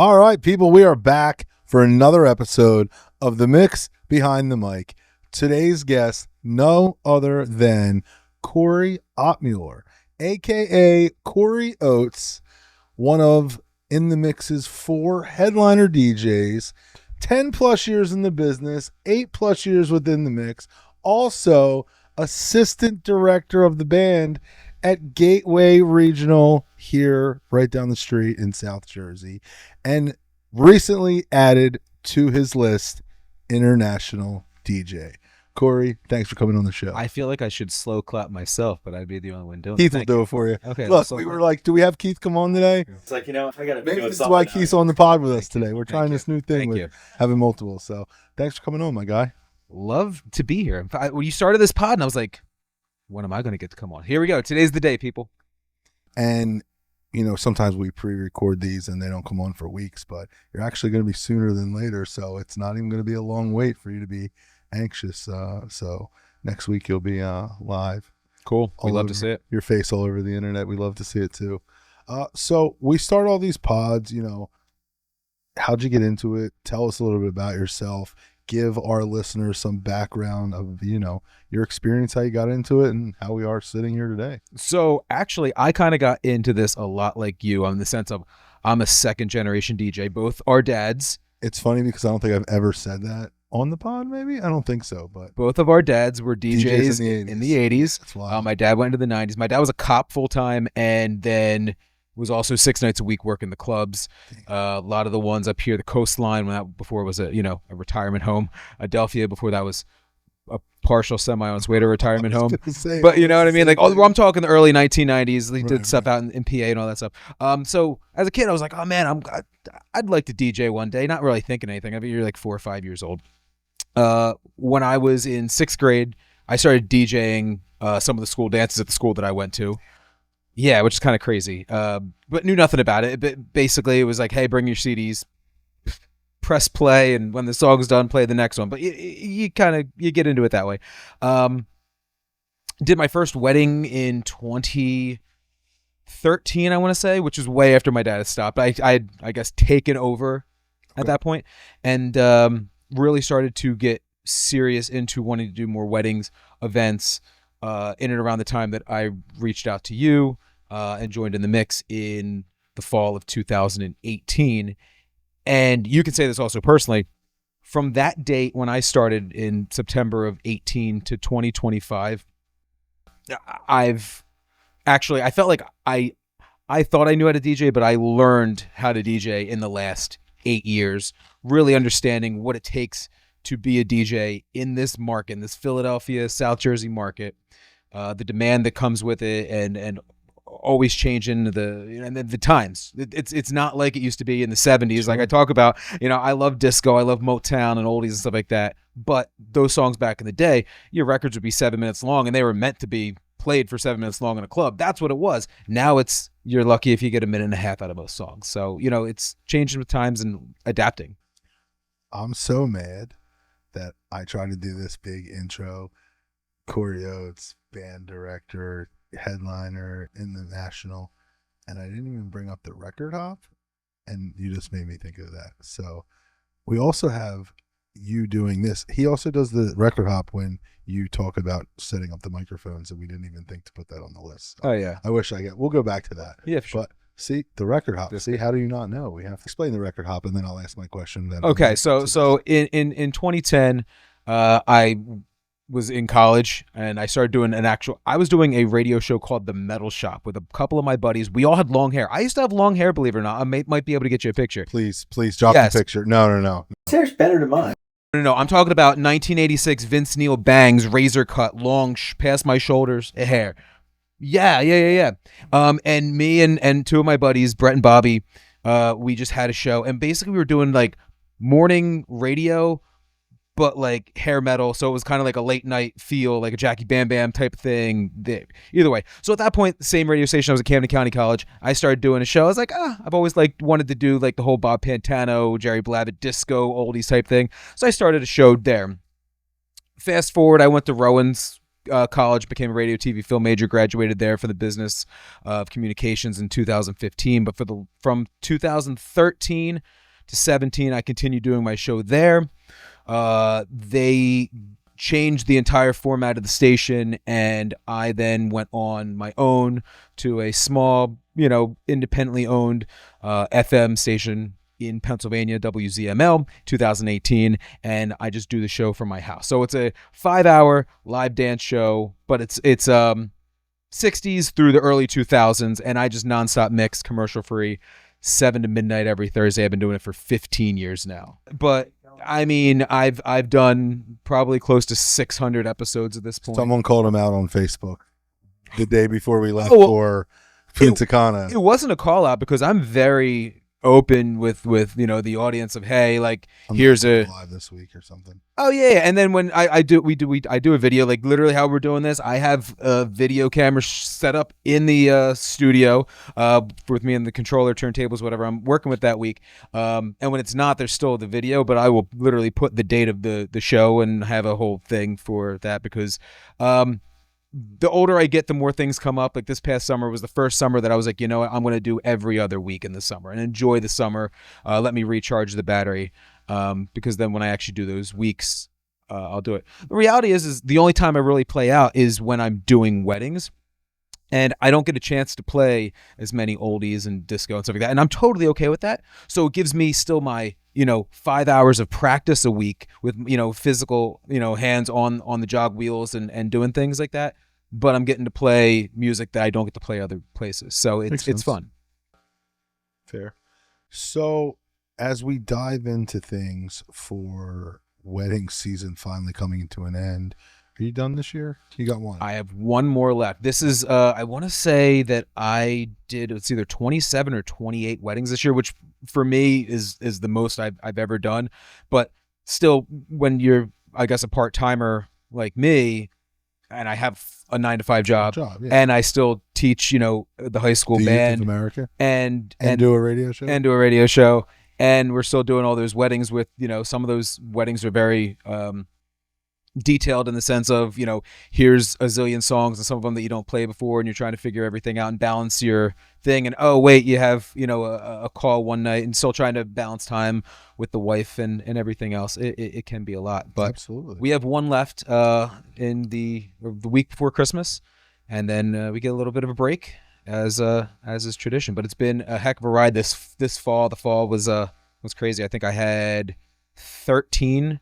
All right, people, we are back for another episode of The Mix Behind the Mic. Today's guest, no other than Korey Ottmuller, a.k.a. Korey Oats, one of In The Mix's 4 headliner DJs, 10 plus years in the business, 8 plus years within The Mix, also assistant director of the band at Gateway Regional here right down the street in South Jersey, and recently added to his list, international DJ. Korey, thanks for coming on the show. I feel like I should slow clap myself, but I'd be the only one doing it. Keith will do it for you. Okay. Look, we were like, do we have Keith come on today? It's like, I got to Maybe this is why Keith's on the pod with us today. We're trying this new thing with having multiple. So thanks for coming on, my guy. Love to be here. When you started this pod, and I was like, when am I going to get to come on? Here we go. Today's the day, people. And, sometimes we pre-record these and they don't come on for weeks, but you're actually going to be sooner than later. So it's not even going to be a long wait for you to be anxious. So next week you'll be live. Cool. We love to see it. Your face all over the internet. We love to see it too. So we start all these pods, how'd you get into it? Tell us a little bit about yourself. Give our listeners some background of, your experience, how you got into it, and how we are sitting here today. So actually, I kind of got into this a lot like you, in the sense of I'm a second generation DJ. Both our dads. It's funny because I don't think I've ever said that on the pod, maybe? I don't think so, but both of our dads were DJs in the 80s. That's wild. My dad went into the 90s. My dad was a cop full-time, and then was also 6 nights a week working the clubs. A lot of the ones up here, the Coastline, before it was a retirement home. Adelphia, before that was a partial semi on its way to a retirement home. But you know what I mean? Like, I'm talking the early 1990s. They did stuff out in PA and all that stuff. So as a kid, I was like, oh man, I'd like to DJ one day. Not really thinking anything. I mean, you're like 4 or 5 years old. When I was in 6th grade, I started DJing some of the school dances at the school that I went to. Yeah, which is kind of crazy, but knew nothing about it. But basically, it was like, hey, bring your CDs, press play, and when the song's done, play the next one. But you get into it that way. Did my first wedding in 2013, I want to say, which was way after my dad had stopped. I guess taken over at that point, and really started to get serious into wanting to do more weddings, events, in and around the time that I reached out to you. And joined in the mix in the fall of 2018. And you can say this also personally. From that date when I started in September of 18 to 2025, I felt like I thought I knew how to DJ, but I learned how to DJ in the last 8 years, really understanding what it takes to be a DJ in this market, in this Philadelphia, South Jersey market, the demand that comes with it, and always changing the times. It's not like it used to be in the 70s. Like I talk about, I love disco, I love Motown and oldies and stuff like that. But those songs back in the day, your records would be 7 minutes long, and they were meant to be played for 7 minutes long in a club. That's what it was. Now you're lucky if you get a minute and a half out of most songs. So, it's changing with times and adapting. I'm so mad that I tried to do this big intro. Korey Oats, band director, headliner in the national, and I didn't even bring up the record hop, and you just made me think of that. So we also have you doing this. He also does the record hop when you talk about setting up the microphones, and we didn't even think to put that on the list. So oh yeah, I wish we'll go back to that. Yeah, for sure. But see the record hop. See, how do you not know? We have to explain the record hop, and then I'll ask my question. Then okay, so in 2010, I was in college, and I started doing I was doing a radio show called The Metal Shop with a couple of my buddies. We all had long hair. I used to have long hair, believe it or not. I might be able to get you a picture. Please drop the picture. No. His hair's better than mine. No, I'm talking about 1986 Vince Neil bangs, razor cut, long, past my shoulders hair. Yeah. And me and two of my buddies, Brett and Bobby, we just had a show, and basically we were doing like morning radio, but like hair metal. So it was kind of like a late night feel, like a Jackie Bam Bam type of thing. Either way. So at that point, the same radio station, I was at Camden County College. I started doing a show. I was like, I've always wanted to do like the whole Bob Pantano, Jerry Blavat, disco, oldies type thing. So I started a show there. Fast forward, I went to Rowan's college, became a radio, TV, film major, graduated there for the business of communications in 2015. But from 2013 to 17, I continued doing my show there. They changed the entire format of the station, and I then went on my own to a small, independently owned FM station in Pennsylvania, WZML, 2018, and I just do the show from my house. So it's a 5-hour live dance show, but it's 60s through the early 2000s, and I just nonstop mix, commercial free, 7 to midnight every Thursday. I've been doing it for 15 years now. But I mean, I've done probably close to 600 episodes at this point. Someone called him out on Facebook the day before we left for Punta Cana. It wasn't a call out because I'm very open with the audience of, hey, like, here's a live this week or something. Oh yeah, and then when I do a video, like literally how we're doing this, I have a video camera set up in the studio with me and the controller, turntables, whatever I'm working with that week. And when it's not, there's still the video, but I will literally put the date of the show and have a whole thing for that because the older I get, the more things come up. Like this past summer was the first summer that I was like, you know what, I'm going to do every other week in the summer and enjoy the summer. Let me recharge the battery. Because then when I actually do those weeks, I'll do it. The reality is the only time I really play out is when I'm doing weddings, and I don't get a chance to play as many oldies and disco and stuff like that. And I'm totally okay with that. So it gives me still my, 5 hours of practice a week with, physical, hands on the jog wheels and doing things like that. But I'm getting to play music that I don't get to play other places. So it's fun. Fair. So as we dive into things for wedding season finally coming to an end, are you done this year? You got one. I have one more left. This is, I want to say that I did, it's either 27 or 28 weddings this year, which for me is the most I've ever done. But still, when you're, I guess, a part-timer like me, and I have a 9-to-5 job, yeah. and I still teach, the high school band, Youth of America, and do a radio show, and we're still doing all those weddings with, some of those weddings are very detailed in the sense of, here's a zillion songs and some of them that you don't play before, and you're trying to figure everything out and balance your thing. And oh wait, you have a call one night, and still trying to balance time with the wife and everything else. It can be a lot, but absolutely. We have one left in the week before Christmas, and then we get a little bit of a break as is tradition. But it's been a heck of a ride this fall. The fall was crazy. I think I had 13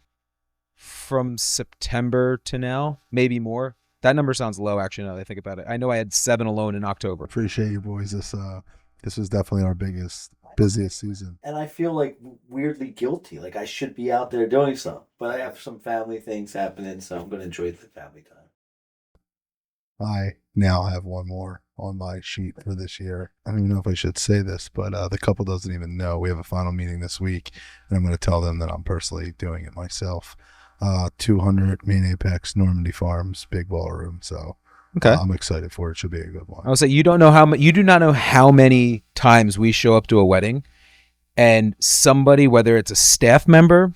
from September to now, maybe more. That number sounds low, actually, now that I think about it. I know I had 7 alone in October. Appreciate you, boys. This was definitely our busiest season. And I feel like weirdly guilty. Like I should be out there doing something. But I have some family things happening, so I'm going to enjoy the family time. I now have one more on my sheet for this year. I don't even know if I should say this, but the couple doesn't even know. We have a final meeting this week, and I'm going to tell them that I'm personally doing it myself. 200 Main Apex, Normandy Farms, big ballroom. So okay, I'm excited for it. Should be a good one. I would say you do not know how many times we show up to a wedding, and somebody, whether it's a staff member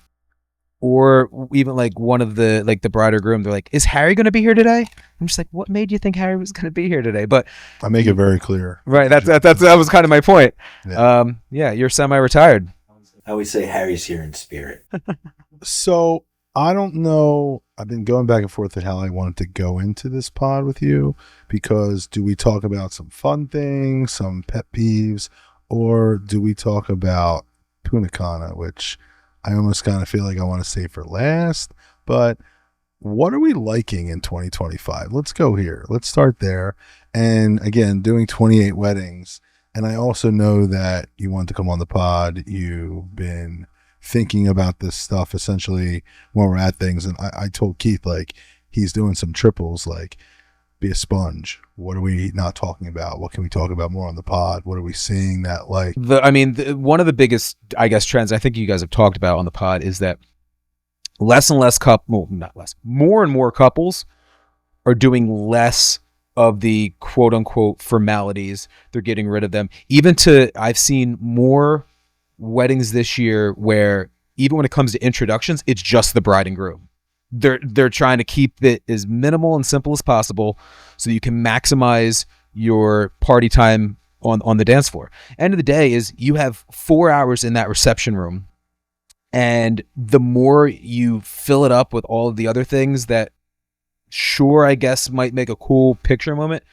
or even like one of the bride or groom, they're like, "Is Harry going to be here today?" I'm just like, "What made you think Harry was going to be here today?" But I make it very clear. Right. That was kind of my point. Yeah. You're semi-retired. I always say Harry's here in spirit. So I don't know. I've been going back and forth at how I wanted to go into this pod with you, because do we talk about some fun things, some pet peeves, or do we talk about Punta Cana, which I almost kind of feel like I want to save for last. But what are we liking in 2025? Let's go here. Let's start there. And again, doing 28 weddings. And I also know that you want to come on the pod. You've been thinking about this stuff essentially when we're at things. And I told Keith, like, he's doing some triples, like, be a sponge. What are we not talking about? What can we talk about more on the pod? What are we seeing that, like? One of the biggest, I guess, trends I think you guys have talked about on the pod is that more and more couples are doing less of the quote unquote formalities. They're getting rid of them. I've seen more weddings this year where even when it comes to introductions, it's just the bride and groom. they're trying to keep it as minimal and simple as possible so you can maximize your party time on the dance floor. End of the day is you have 4 hours in that reception room, and the more you fill it up with all of the other things that sure, I guess, might make a cool picture moment,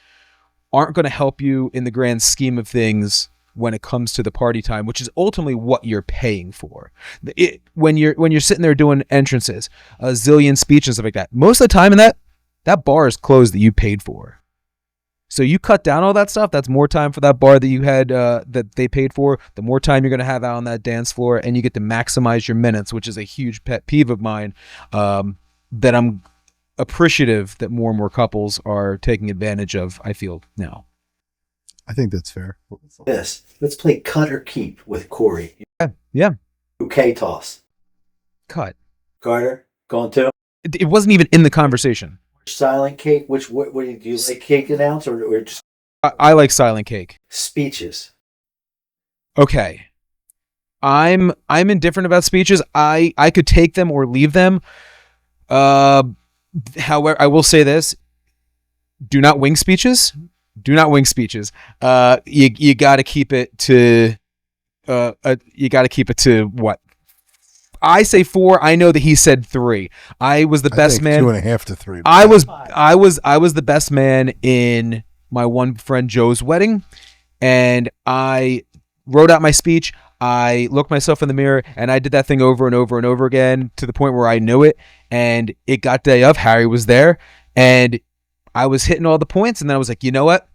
aren't going to help you in the grand scheme of things when it comes to the party time, which is ultimately what you're paying for. When you're sitting there doing entrances, a zillion speeches and stuff like that, most of the time in that bar is closed that you paid for. So you cut down all that stuff, that's more time for that bar that you had that they paid for, the more time you're going to have out on that dance floor, and you get to maximize your minutes, which is a huge pet peeve of mine that I'm appreciative that more and more couples are taking advantage of, I feel, now. I think that's fair. Let's play cut or keep with Korey. Yeah. Bouquet toss. Cut. Carter, going to? It wasn't even in the conversation. Silent cake. What do you like, cake and ounce or just I like silent cake. speeches? Okay. I'm indifferent about speeches. I could take them or leave them. However, I will say this: do not wing speeches. Do not wing speeches. You got to keep it to. You got to keep it to what? I say 4. I know that he said 3. I was the best man. 2.5 to 3. I was the best man in my one friend Joe's wedding, and I wrote out my speech. I looked myself in the mirror, and I did that thing over and over and over again to the point where I knew it. And it got day of. Harry was there, and I was hitting all the points, and then I was like, you know what?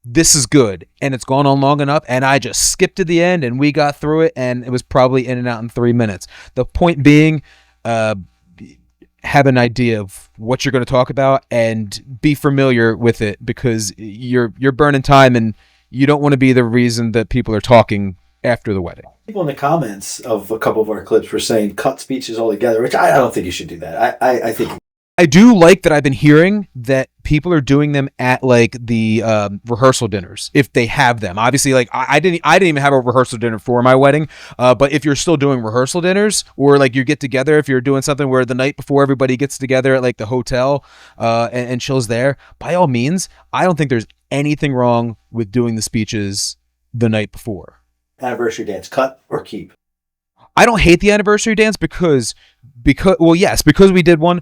This is good, and it's gone on long enough, and I just skipped to the end, and we got through it, and it was probably in and out in 3 minutes. The point being, have an idea of what you're going to talk about and be familiar with it, because you're burning time, and you don't want to be the reason that people are talking after the wedding. People in the comments of a couple of our clips were saying cut speeches all together, which I don't think you should do that. I think I do like that I've been hearing that people are doing them at like the rehearsal dinners if they have them. Obviously, like I didn't even have a rehearsal dinner for my wedding. But if you're still doing rehearsal dinners, or like you get together, if you're doing something where the night before everybody gets together at like the hotel and chills there, by all means, I don't think there's anything wrong with doing the speeches the night before. Anniversary dance, cut or keep? I don't hate the anniversary dance because we did one.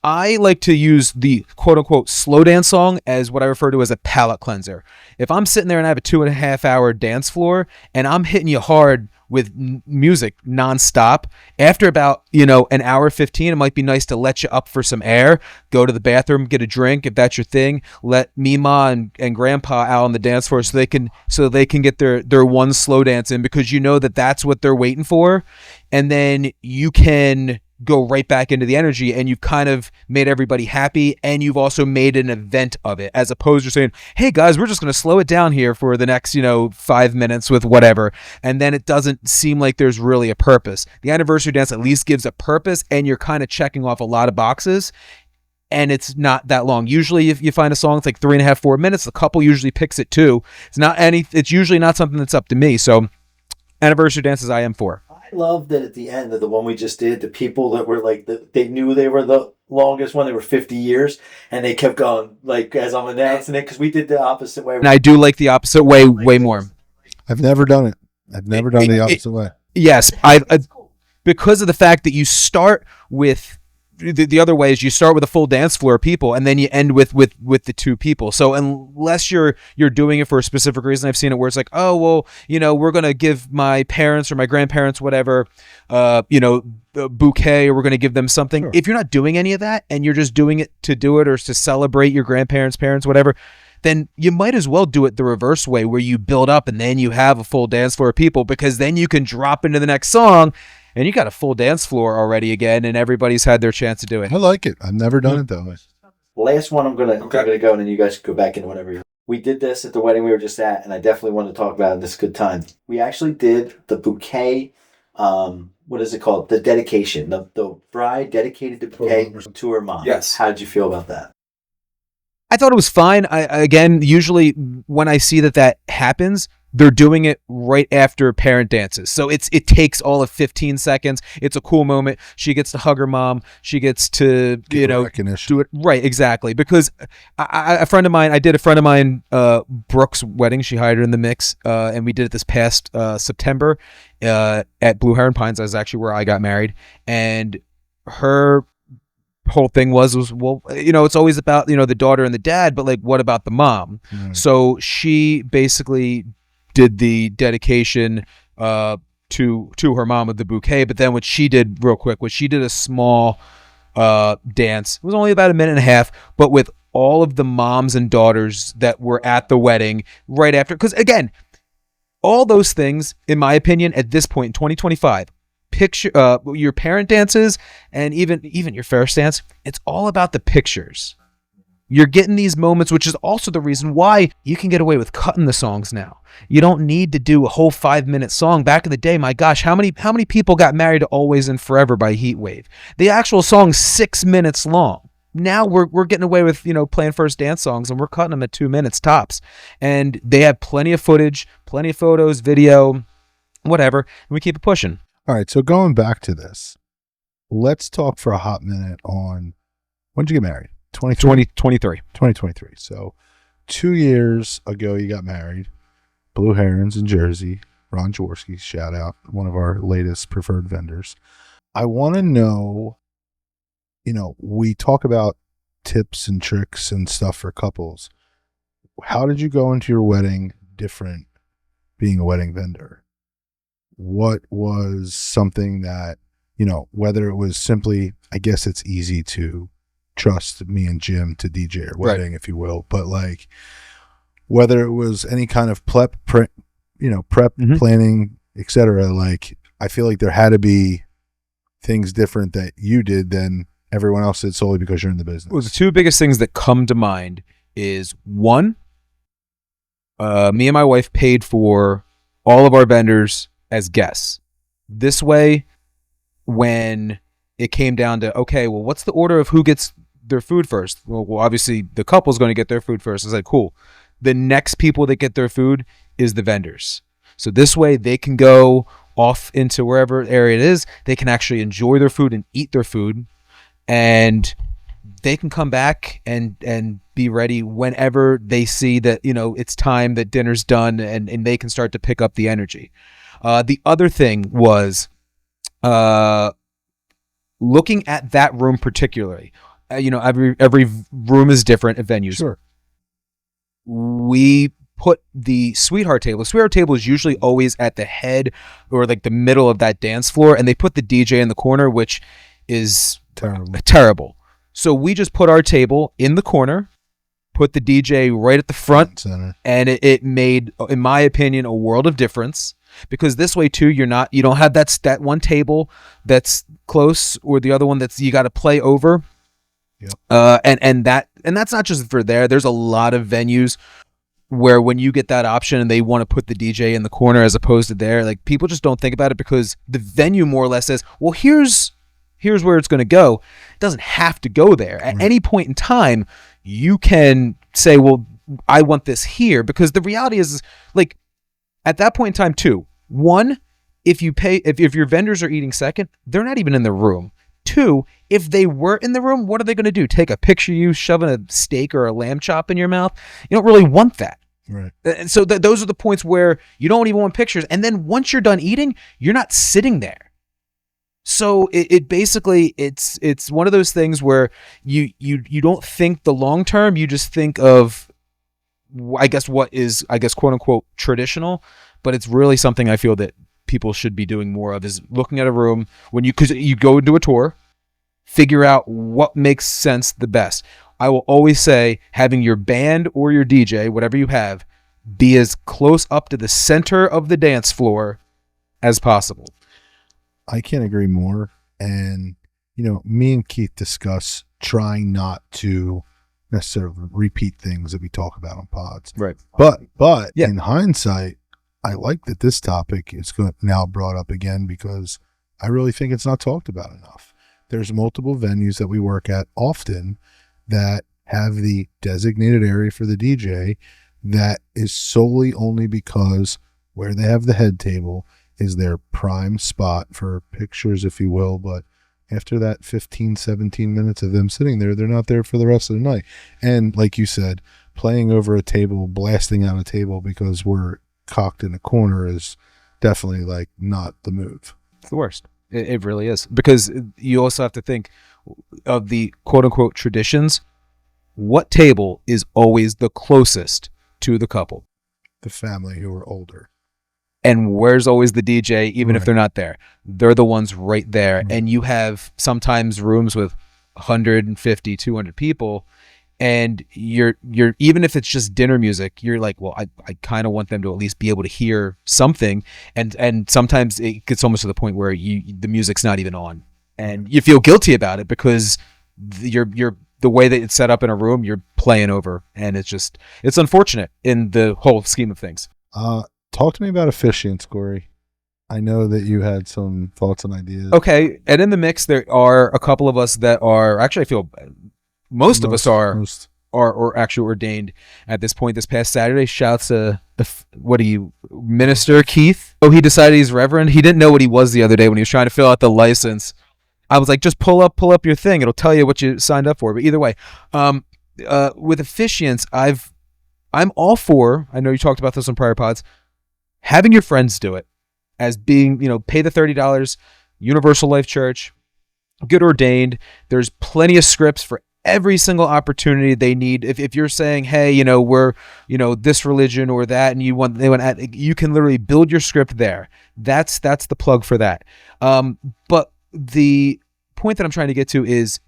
I like to use the quote unquote slow dance song as what I refer to as a palate cleanser. If I'm sitting there and I have a 2.5 hour dance floor and I'm hitting you hard with music nonstop, after about, an hour 15, it might be nice to let you up for some air, go to the bathroom, get a drink if that's your thing, let Mima and Grandpa out on the dance floor so they can get their one slow dance in, because you know that that's what they're waiting for. And then you can go right back into the energy, and you've kind of made everybody happy, and you've also made an event of it, as opposed to saying, hey guys, we're just going to slow it down here for the next 5 minutes with whatever, and then it doesn't seem like there's really a purpose. The anniversary dance at least gives a purpose, and you're kind of checking off a lot of boxes, and it's not that long. Usually if you find a song it's like 3.5, 4 minutes, the couple usually picks it too. It's usually not something that's up to me. So anniversary dances I am for. I love that at the end of the one we just did, the people that were like, they knew they were the longest one. They were 50 years, and they kept going, like, as I'm announcing it, because we did the opposite way. And I do like the opposite way way more. I've never done it. I've never done the opposite way. Yes, because of the fact that you start with the other way is you start with a full dance floor of people, and then you end with the 2 people. So unless you're doing it for a specific reason, I've seen it where it's like, oh well, we're gonna give my parents or my grandparents whatever, a bouquet, or we're gonna give them something. Sure. If you're not doing any of that and you're just doing it to do it or to celebrate your grandparents, parents, whatever, then you might as well do it the reverse way, where you build up and then you have a full dance floor of people, because then you can drop into the next song and you got a full dance floor already again, and everybody's had their chance to do it. I like it. I've never done it that way. Last one I'm gonna go, and then you guys can go back into whatever we did this at the wedding we were just at, and I definitely want to talk about it in this good time. We actually did the bouquet, what is it called? The dedication. The bride dedicated the bouquet to her mom. Yes. How did you feel about that? I thought it was fine. Usually when I see that happens, they're doing it right after parent dances. So it takes all of 15 seconds. It's a cool moment. She gets to hug her mom. She gets to, recognition. do it right. Exactly. Because I did a friend of mine, Brooke's wedding. She hired her in the mix. And we did it this past September at Blue Heron Pines. That's actually where I got married. And her whole thing was well, it's always about, the daughter and the dad, but like, what about the mom? So she basically did the dedication to her mom with the bouquet. But then what she did real quick was she did a small dance. It was only about a minute and a half, but with all of the moms and daughters that were at the wedding right after. Because again, all those things, in my opinion, at this point in 2025, picture your parent dances and even your first dance, it's all about the pictures. You're getting these moments, which is also the reason why you can get away with cutting the songs now. You don't need to do a whole 5-minute song. Back in the day, my gosh, how many people got married to Always and Forever by Heatwave? The actual song's 6 minutes long. Now we're getting away with, playing first dance songs, and we're cutting them at 2 minutes tops. And they have plenty of footage, plenty of photos, video, whatever, and we keep it pushing. All right, so going back to this, let's talk for a hot minute on when did you get married? 2023. 2023. So 2 years ago, you got married. Blue Herons in Jersey. Ron Jaworski, shout out, one of our latest preferred vendors. I want to know, we talk about tips and tricks and stuff for couples. How did you go into your wedding different being a wedding vendor? What was something that, whether it was simply, I guess it's easy to trust me and Jim to DJ your wedding, if you will, but like whether it was any kind of prep planning, etc. Like I feel like there had to be things different that you did than everyone else did solely because you're in the business. Well, the two biggest things that come to mind is one, me and my wife paid for all of our vendors as guests. This way, when it came down to, okay, well, what's the order of who gets their food first? Well, obviously the couple's going to get their food first. I was like, cool. The next people that get their food is the vendors. So this way they can go off into wherever area it is. They can actually enjoy their food and eat their food, and they can come back and be ready whenever they see that, it's time that dinner's done, and they can start to pick up the energy. The other thing was looking at that room particularly. Every room is different at venues. Sure. We put the sweetheart table. Sweetheart table is usually always at the head or like the middle of that dance floor, and they put the DJ in the corner, which is terrible. So we just put our table in the corner, put the DJ right at the front center, and it made, in my opinion, a world of difference. Because this way too, you don't have that one table that's close or the other one that's you got to play over. Yep. And that's not just for there. There's a lot of venues where when you get that option and they want to put the DJ in the corner as opposed to there, like people just don't think about it because the venue more or less says, well, here's where it's going to go. It doesn't have to go there. At any point in time, you can say, well, I want this here, because the reality is like at that point in time too, one, if your vendors are eating second, they're not even in the room. Two, if they were in the room, what are they going to do? Take a picture of you shoving a steak or a lamb chop in your mouth? You don't really want that. Right. And so those are the points where you don't even want pictures. And then once you're done eating, you're not sitting there. So it basically, it's one of those things where you don't think the long term. You just think of, I guess, what is, quote unquote, traditional. But it's really something I feel that people should be doing more of, is looking at a room because you go into a tour, figure out what makes sense the best. I will always say having your band or your DJ, whatever you have, be as close up to the center of the dance floor as possible. I can't agree more. And, me and Keith discuss trying not to necessarily repeat things that we talk about on pods. Right. But in hindsight, I like that this topic is now brought up again because I really think it's not talked about enough. There's multiple venues that we work at often that have the designated area for the DJ that is solely only because where they have the head table is their prime spot for pictures, if you will. But after that 15, 17 minutes of them sitting there, they're not there for the rest of the night. And like you said, playing over a table, blasting out a table because we're cocked in a corner is definitely like not the move. It's the worst. It really is, because you also have to think of the quote unquote traditions. What table is always the closest to the couple? The family who are older. And where's always the DJ, even if Right. they're not there? They're the ones right there. Right. And you have sometimes rooms with 150, 200 people, and you're even if it's just dinner music, you're like, well, I kind of want them to at least be able to hear something. And sometimes it gets almost to the point where the music's not even on, and you feel guilty about it because you're the way that it's set up in a room, you're playing over, and it's unfortunate in the whole scheme of things. Talk to me about officiants, Korey. I know that you had some thoughts and ideas. Okay, and in the mix, there are a couple of us that are actually, I feel most of us are actually ordained at this point. This past Saturday, shouts to Minister Keith. Oh, he decided he's reverend. He didn't know what he was the other day when he was trying to fill out the license. I was like, just pull up your thing. It'll tell you what you signed up for. But either way, with officiants, I'm all for, I know you talked about this on prior pods, having your friends do it, as being, pay the $30, Universal Life Church, get ordained. There's plenty of scripts for every single opportunity they need. If you're saying, hey, we're, this religion or that, and you can literally build your script there. That's the plug for that. But the point that I'm trying to get to is,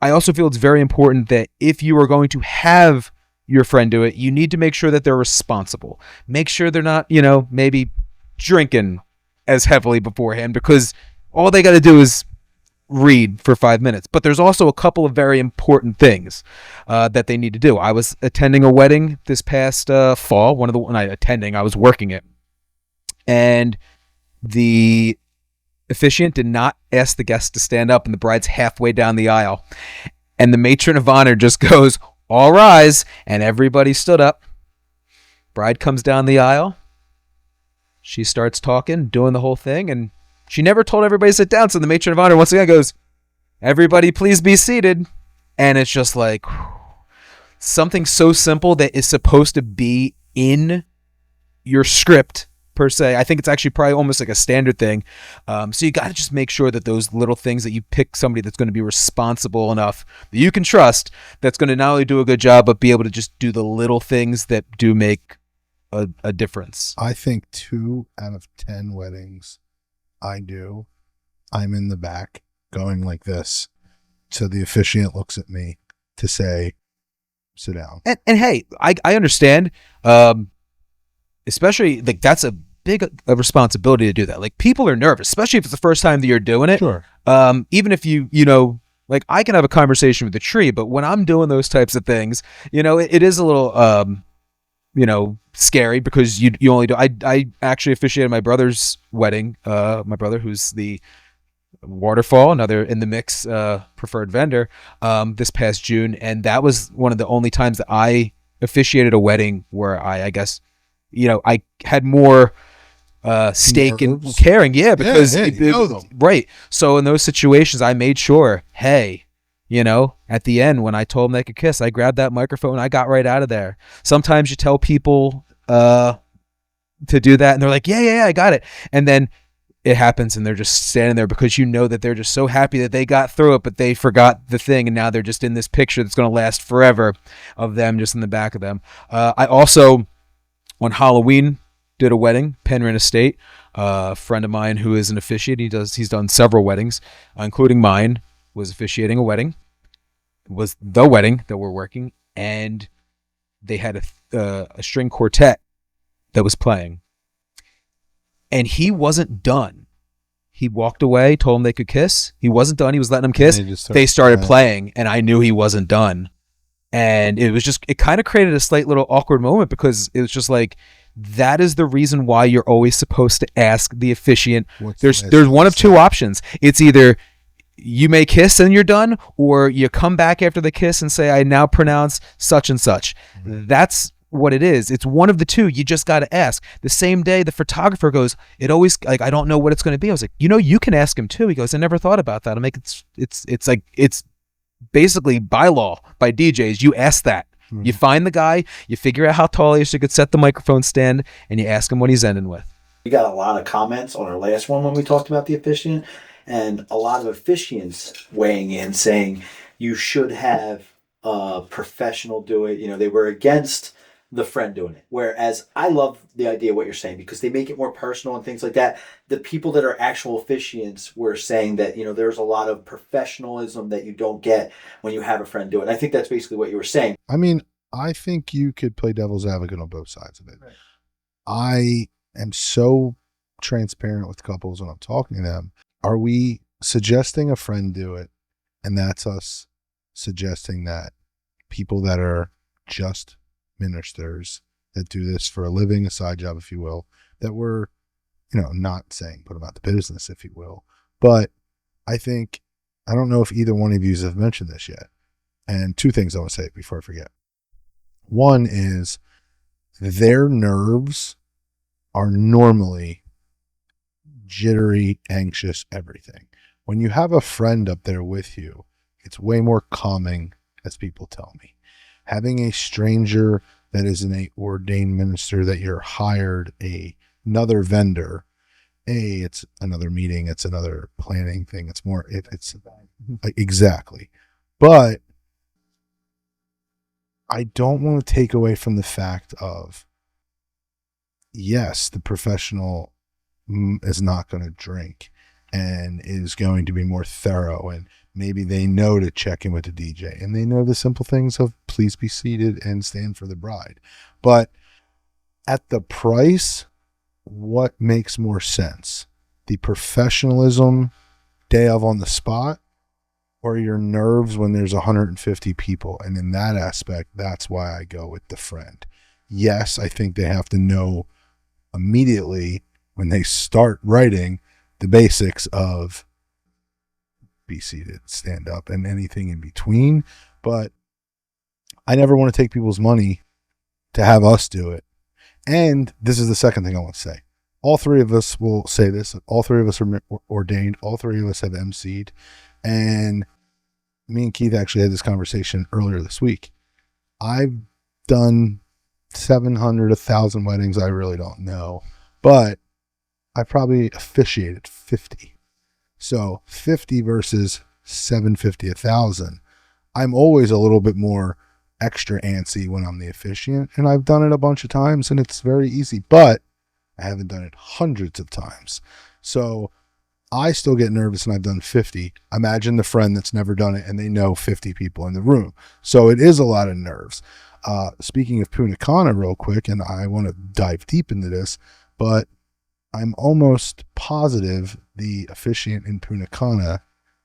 I also feel it's very important that if you are going to have your friend do it, you need to make sure that they're responsible. Make sure they're not, maybe drinking as heavily beforehand, because all they got to do is read for 5 minutes. But there's also a couple of very important things that they need to do. I was attending a wedding this past fall. I was working it, and the officiant did not ask the guests to stand up, and the bride's halfway down the aisle, and the matron of honor just goes, all rise, and everybody stood up. Bride comes down the aisle. She starts talking, doing the whole thing, and she never told everybody to sit down. So the matron of honor once again goes, everybody please be seated. And it's just like something so simple that is supposed to be in your script per se. I think it's actually probably almost like a standard thing. So you got to just make sure that those little things, that you pick somebody that's going to be responsible enough that you can trust, that's going to not only do a good job, but be able to just do the little things that do make a difference. I think 2 out of 10 weddings I'm in the back going like this. So the officiant looks at me to say, sit down. And hey, I understand. Especially like that's a big responsibility to do that. Like, people are nervous, especially if it's the first time that you're doing it. Sure. Even if like, I can have a conversation with the tree, but when I'm doing those types of things, it is a little, scary, because you only do. I actually officiated my brother's wedding. My brother, who's the Waterfall, another in the mix preferred vendor, this past June, and that was one of the only times that I officiated a wedding where I guess, I had more stake in caring. Yeah, because you know them. Right. So in those situations, I made sure, hey, at the end, when I told them they could kiss, I grabbed that microphone and I got right out of there. Sometimes you tell people to do that, and they're like, yeah, I got it. And then it happens, and they're just standing there because that they're just so happy that they got through it, but they forgot the thing, and now they're just in this picture that's going to last forever of them just in the back of them. I also, on Halloween, did a wedding, Penryn Estate. A friend of mine who is an officiant, he's done several weddings, including mine, was officiating a wedding. It was the wedding that we're working, and they had a string quartet that was playing, and he wasn't done. He walked away, told them they could kiss. He wasn't done. He was letting them kiss. They started playing, and I knew he wasn't done. And it kind of created a slight little awkward moment, because it was just like, that is the reason why you're always supposed to ask the officiant. There's one of two options. It's either you may kiss and you're done, or you come back after the kiss and say, I now pronounce such and such. Mm-hmm. That's what it is. It's one of the two. You just got to ask. The same day the photographer goes, it always, like, I don't know what it's going to be. I was like, you can ask him too. He goes, I never thought about that. I'm like, it's like, it's basically bylaw by DJs. You ask that. Mm-hmm. You find the guy, you figure out how tall he is, so you could set the microphone stand, and you ask him what he's ending with. We got a lot of comments on our last one when we talked about the officiant, and a lot of officiants weighing in saying you should have a professional do it. They were against the friend doing it. Whereas I love the idea of what you're saying because they make it more personal and things like that. The people that are actual officiants were saying that, there's a lot of professionalism that you don't get when you have a friend do it. And I think that's basically what you were saying. I mean, I think you could play devil's advocate on both sides of it. Right. I am so transparent with couples when I'm talking to them. Are we suggesting a friend do it? And that's us suggesting that people that are just ministers that do this for a living, a side job, if you will, that we're, not saying put them out to business, if you will. But I don't know if either one of you have mentioned this yet. And two things I want to say before I forget. One is their nerves are normally jittery, anxious, everything. When you have a friend up there with you, it's way more calming, as people tell me. Having a stranger that is an ordained minister that you're hired another vendor, it's another meeting, it's another planning thing. It's more, it's exactly. But I don't want to take away from the fact of, yes, the professional is not going to drink and is going to be more thorough, and maybe they know to check in with the DJ, and they know the simple things of please be seated and stand for the bride. But at the price, what makes more sense? The professionalism day of on the spot, or your nerves when there's 150 people? And in that aspect, that's why I go with the friend. Yes, I think they have to know immediately when they start writing the basics of be seated, stand up, and anything in between. But I never want to take people's money to have us do it. And this is the second thing I want to say. All three of us will say this. All three of us are ordained. All three of us have emceed. And me and Keith actually had this conversation earlier this week. I've done 700, 1,000 weddings. I really don't know. But I probably officiated 50. So 50 versus 750, 1,000. I'm always a little bit more extra antsy when I'm the officiant. And I've done it a bunch of times and it's very easy. But I haven't done it hundreds of times. So I still get nervous and I've done 50. Imagine the friend that's never done it and they know 50 people in the room. So it is a lot of nerves. Speaking of Punta Cana real quick, and I want to dive deep into this, but I'm almost positive the officiant in Punta Cana,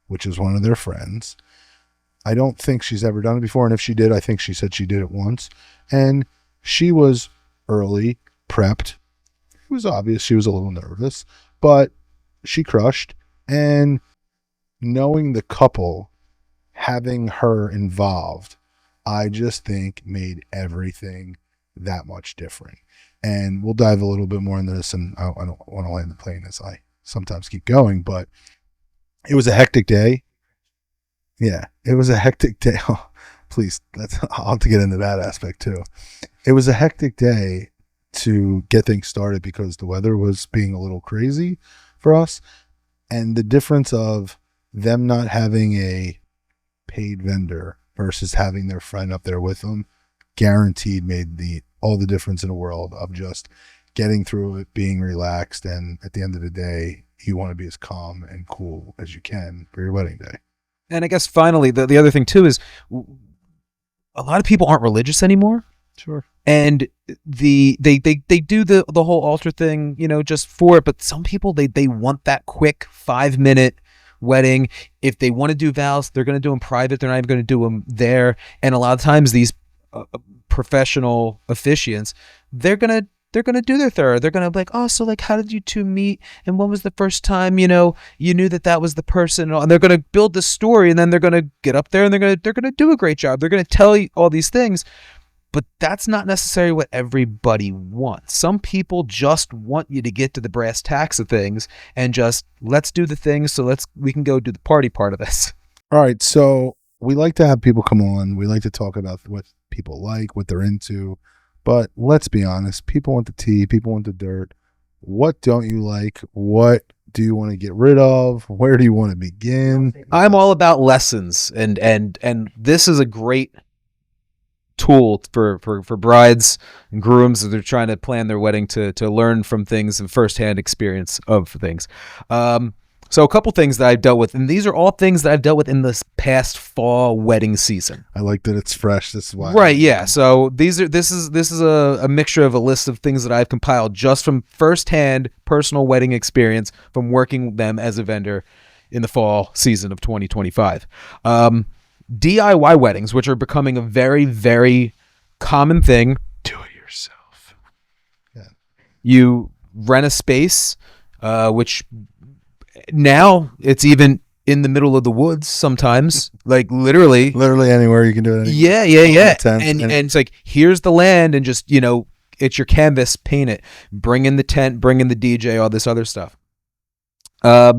which is one of their friends, I don't think she's ever done it before. And if she did, I think she said she did it once. And she was early, prepped. It was obvious she was a little nervous, but she crushed. And knowing the couple, having her involved, I just think made everything that much different. And we'll dive a little bit more into this, and I don't want to land the plane as I sometimes keep going, but it was a hectic day. Yeah, it was a hectic day. Oh, please, I'll have to get into that aspect too. It was a hectic day to get things started because the weather was being a little crazy for us. And the difference of them not having a paid vendor versus having their friend up there with them guaranteed made all the difference in the world of just getting through it, being relaxed. And at the end of the day, you want to be as calm and cool as you can for your wedding day. And I guess finally, the other thing too is a lot of people aren't religious anymore. Sure. And they do the whole altar thing, just for it. But some people, they want that quick 5-minute wedding. If they want to do vows, they're going to do them private. They're not even going to do them there. And a lot of times these professional officiants, they're going to do their third. They're going to be like, oh, so like, how did you two meet? And when was the first time, you knew that was the person? And they're going to build this story, and then they're going to get up there and they're going to do a great job. They're going to tell you all these things. But that's not necessarily what everybody wants. Some people just want you to get to the brass tacks of things and just let's do the things. So we can go do the party part of this. All right. So we like to have people come on. We like to talk about what people like, what they're into. But let's be honest. People want the tea. People want the dirt. What don't you like? What do you want to get rid of? Where do you want to begin? I'm all about lessons, and this is a great tool for brides and grooms as they're trying to plan their wedding to learn from things and firsthand experience of things. So a couple things that I've dealt with, and these are all things that I've dealt with in this past fall wedding season. I like that it's fresh. This is why. Right, yeah. So this is a mixture of a list of things that I've compiled just from firsthand personal wedding experience from working them as a vendor in the fall season of 2025. DIY weddings, which are becoming a very, very common thing. Do it yourself. Yeah. You rent a space, which now it's even in the middle of the woods sometimes, like literally anywhere you can do it. Yeah. And it's like, here's the land, and just, it's your canvas, paint it, bring in the tent, bring in the DJ, all this other stuff. I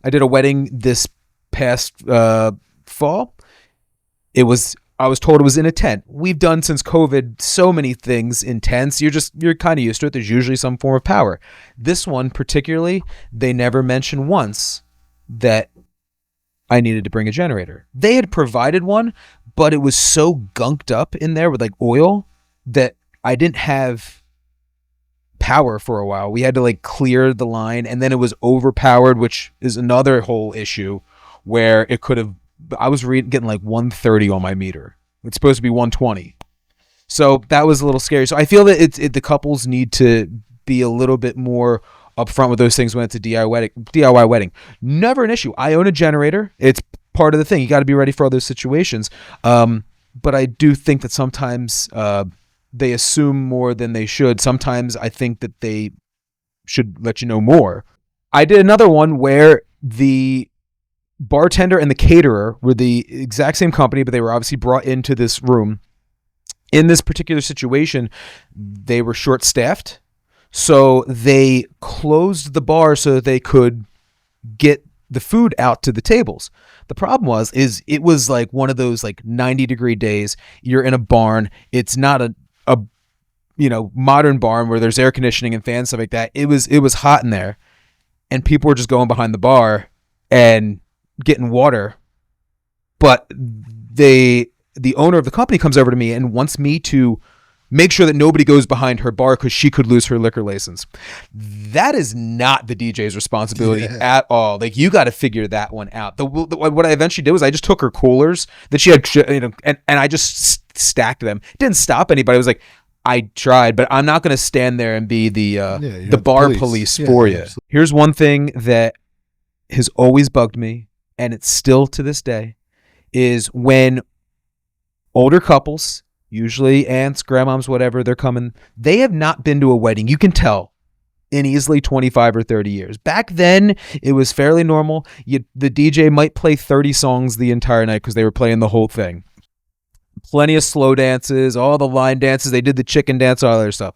did a wedding this past fall. I was told it was in a tent. We've done since COVID so many things in tents. You're kind of used to it. There's usually some form of power. This one particularly, they never mentioned once that I needed to bring a generator. They had provided one, but it was so gunked up in there with like oil that I didn't have power for a while. We had to like clear the line, and then it was overpowered, which is another whole issue where it could have. I was getting like 130 on my meter. It's supposed to be 120. So that was a little scary. So I feel that the couples need to be a little bit more upfront with those things when it's a DIY wedding. Never an issue. I own a generator. It's part of the thing. You got to be ready for all those situations. But I do think that sometimes they assume more than they should. Sometimes I think that they should let you know more. I did another one where the bartender and the caterer were the exact same company, but they were obviously brought into this room. In this particular situation, they were short-staffed, so they closed the bar so that they could get the food out to the tables. The problem is it was like one of those like 90-degree days. You're in a barn. It's not a modern barn where there's air conditioning and fans, stuff like that. It was hot in there, and people were just going behind the bar and getting water. But the owner of the company comes over to me and wants me to make sure that nobody goes behind her bar because she could lose her liquor license. That is not the DJ's responsibility at all. Like, you got to figure that one out. What I eventually did was I just took her coolers that she had, and I just stacked them. Didn't stop anybody. I was like, I tried, but I'm not going to stand there and be the bar police for you. Absolutely. Here's one thing that has always bugged me, and it's still to this day, is when older couples, usually aunts, grandmoms, whatever, they're coming, they have not been to a wedding. You can tell in easily 25 or 30 years. Back then, it was fairly normal. The DJ might play 30 songs the entire night because they were playing the whole thing. Plenty of slow dances, all the line dances. They did the chicken dance, all that other stuff.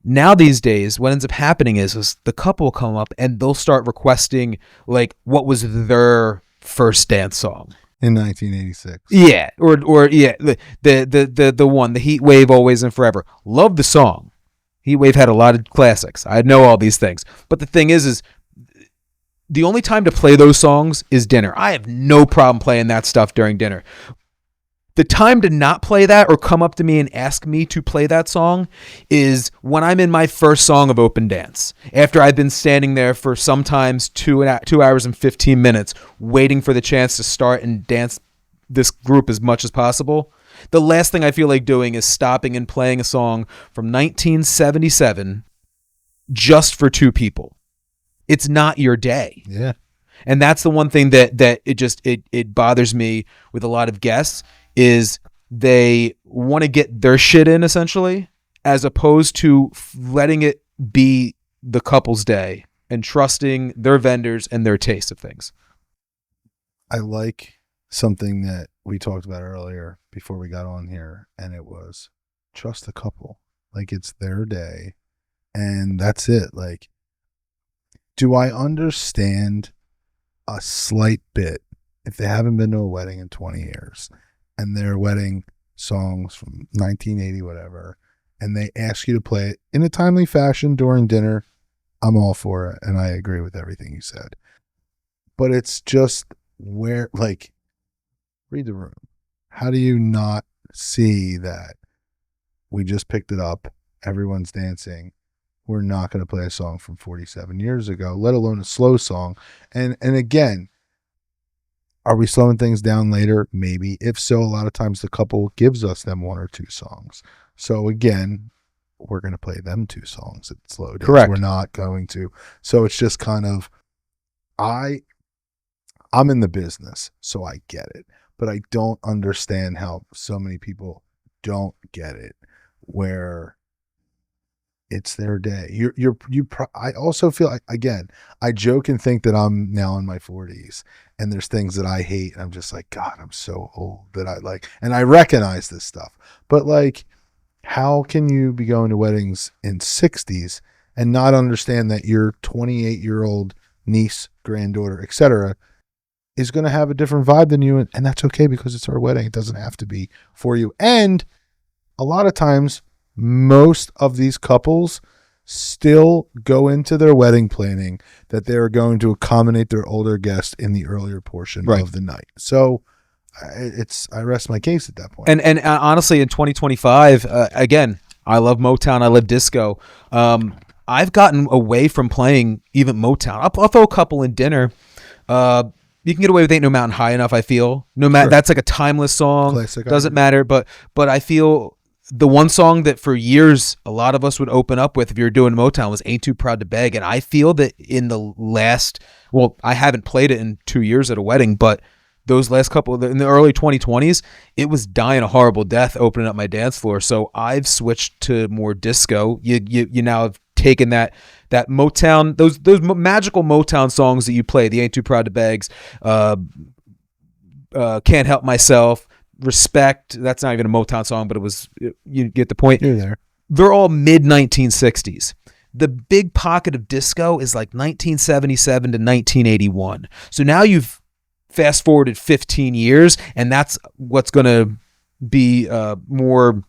Now these days, what ends up happening is the couple will come up and they'll start requesting like what was their first dance song in 1986. Yeah, or the one, the Heat Wave, Always and Forever. Love the song. Heat Wave had a lot of classics. I know all these things, but the thing is the only time to play those songs is dinner. I have no problem playing that stuff during dinner. The time to not play that or come up to me and ask me to play that song is when I'm in my first song of open dance. After I've been standing there for sometimes 2 hours and 15 minutes waiting for the chance to start and dance this group as much as possible. The last thing I feel like doing is stopping and playing a song from 1977 just for two people. It's not your day. Yeah. And that's the one thing that it bothers me with a lot of guests is they want to get their shit in essentially, as opposed to letting it be the couple's day and trusting their vendors and their taste of things. I like something that we talked about earlier before we got on here, and it was trust the couple. Like, it's their day and that's it. Like, do I understand a slight bit if they haven't been to a wedding in 20 years and their wedding songs from 1980, whatever, and they ask you to play it in a timely fashion during dinner? I'm all for it. And I agree with everything you said. But it's just where, like, read the room. How do you not see that we just picked it up? Everyone's dancing. We're not going to play a song from 47 years ago, let alone a slow song. And again, are we slowing things down later? Maybe. If so, a lot of times the couple gives us them one or two songs. So again, we're going to play them two songs at slow down. Correct. We're not going to. So it's just kind of, I'm in the business, so I get it. But I don't understand how so many people don't get it, where it's their day. I also feel like, again, I joke and think that I'm now in my 40s and there's things that I hate. And I'm just like, God, I'm so old that I like, and I recognize this stuff. But like, how can you be going to weddings in 60s and not understand that your 28-year-old niece, granddaughter, etc., is going to have a different vibe than you? And that's okay, because it's our wedding. It doesn't have to be for you. And a lot of times, most of these couples still go into their wedding planning that they're going to accommodate their older guest in the earlier portion of the night. So I rest my case at that point. And honestly, in 2025, again, I love Motown. I love disco. I've gotten away from playing even Motown. I'll throw a couple in dinner. You can get away with Ain't No Mountain High Enough, I feel. No matter, that's like a timeless song. Classic. Doesn't matter. But I feel the one song that for years a lot of us would open up with if you were doing Motown was Ain't Too Proud to Beg. And I feel that in the last, well, I haven't played it in 2 years at a wedding, but those last couple, in the early 2020s, it was dying a horrible death opening up my dance floor. So I've switched to more disco. You now have taken that Motown, those magical Motown songs that you play, the Ain't Too Proud to Begs, Can't Help Myself, Respect. That's not even a Motown song, but it was, you get the point. You're there. They're all mid 1960s. The big pocket of disco is like 1977 to 1981. So now you've fast forwarded 15 years, and that's what's going to be more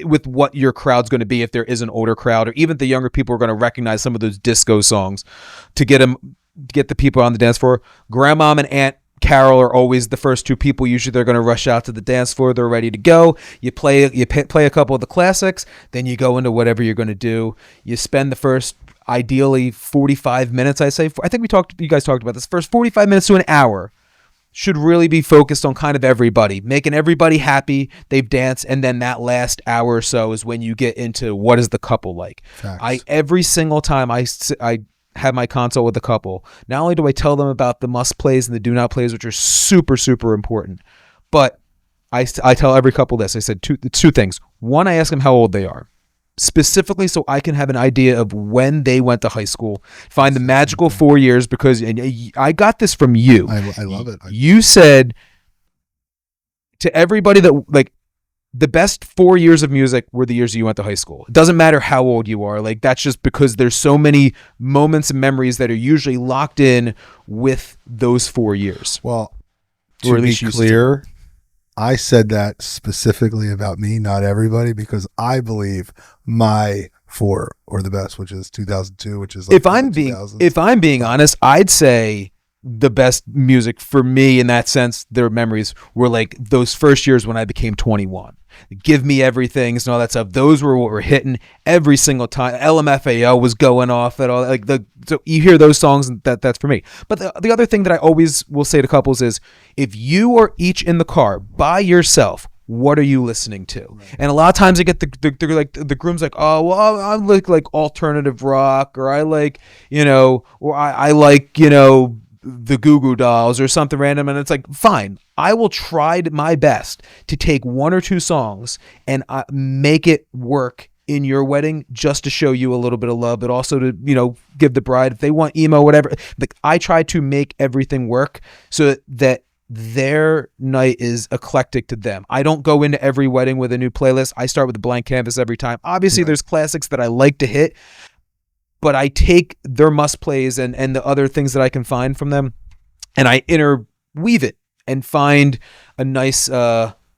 with what your crowd's going to be if there is an older crowd, or even the younger people are going to recognize some of those disco songs to get the people on the dance floor. Grandmom and Aunt Carol are always the first two people. Usually they're going to rush out to the dance floor. They're ready to go. You play a couple of the classics, then you go into whatever you're going to do. You spend the first, ideally 45 minutes, I think you guys talked about this, first 45 minutes to an hour should really be focused on kind of everybody, making everybody happy. They've danced, and then that last hour or so is when you get into what is the couple like. Facts. Every single time I have my consult with the couple, not only do I tell them about the must plays and the do not plays, which are super, super important, but I tell every couple this. I said two things. One, I ask them how old they are, specifically so I can have an idea of when they went to high school, find the magical 4 years, because I got this from you. I love it. You said to everybody that, like, the best 4 years of music were the years you went to high school. It doesn't matter how old you are. Like, that's just because there's so many moments and memories that are usually locked in with those 4 years. Well, to be clear, I said that specifically about me, not everybody, because I believe my 4 or the best, which is 2002, which is like if I'm being honest, I'd say the best music for me in that sense, their memories were like those first years when I became 21. Give Me Everything and all that stuff. Those were what were hitting every single time. LMFAO was going off at all. So you hear those songs, and that's for me. But the other thing that I always will say to couples is, if you are each in the car by yourself, what are you listening to? Right. And a lot of times I get the groom's like, oh, well, I like alternative rock, or I like, or I like, the Goo Goo Dolls or something random. And it's like, fine, I will try my best to take 1 or 2 songs and make it work in your wedding, just to show you a little bit of love, but also to, give the bride, if they want emo, whatever. Like, I try to make everything work so that their night is eclectic to them. I don't go into every wedding with a new playlist. I start with a blank canvas every time. Obviously, there's classics that I like to hit, but I take their must plays and the other things that I can find from them, and I interweave it and find a nice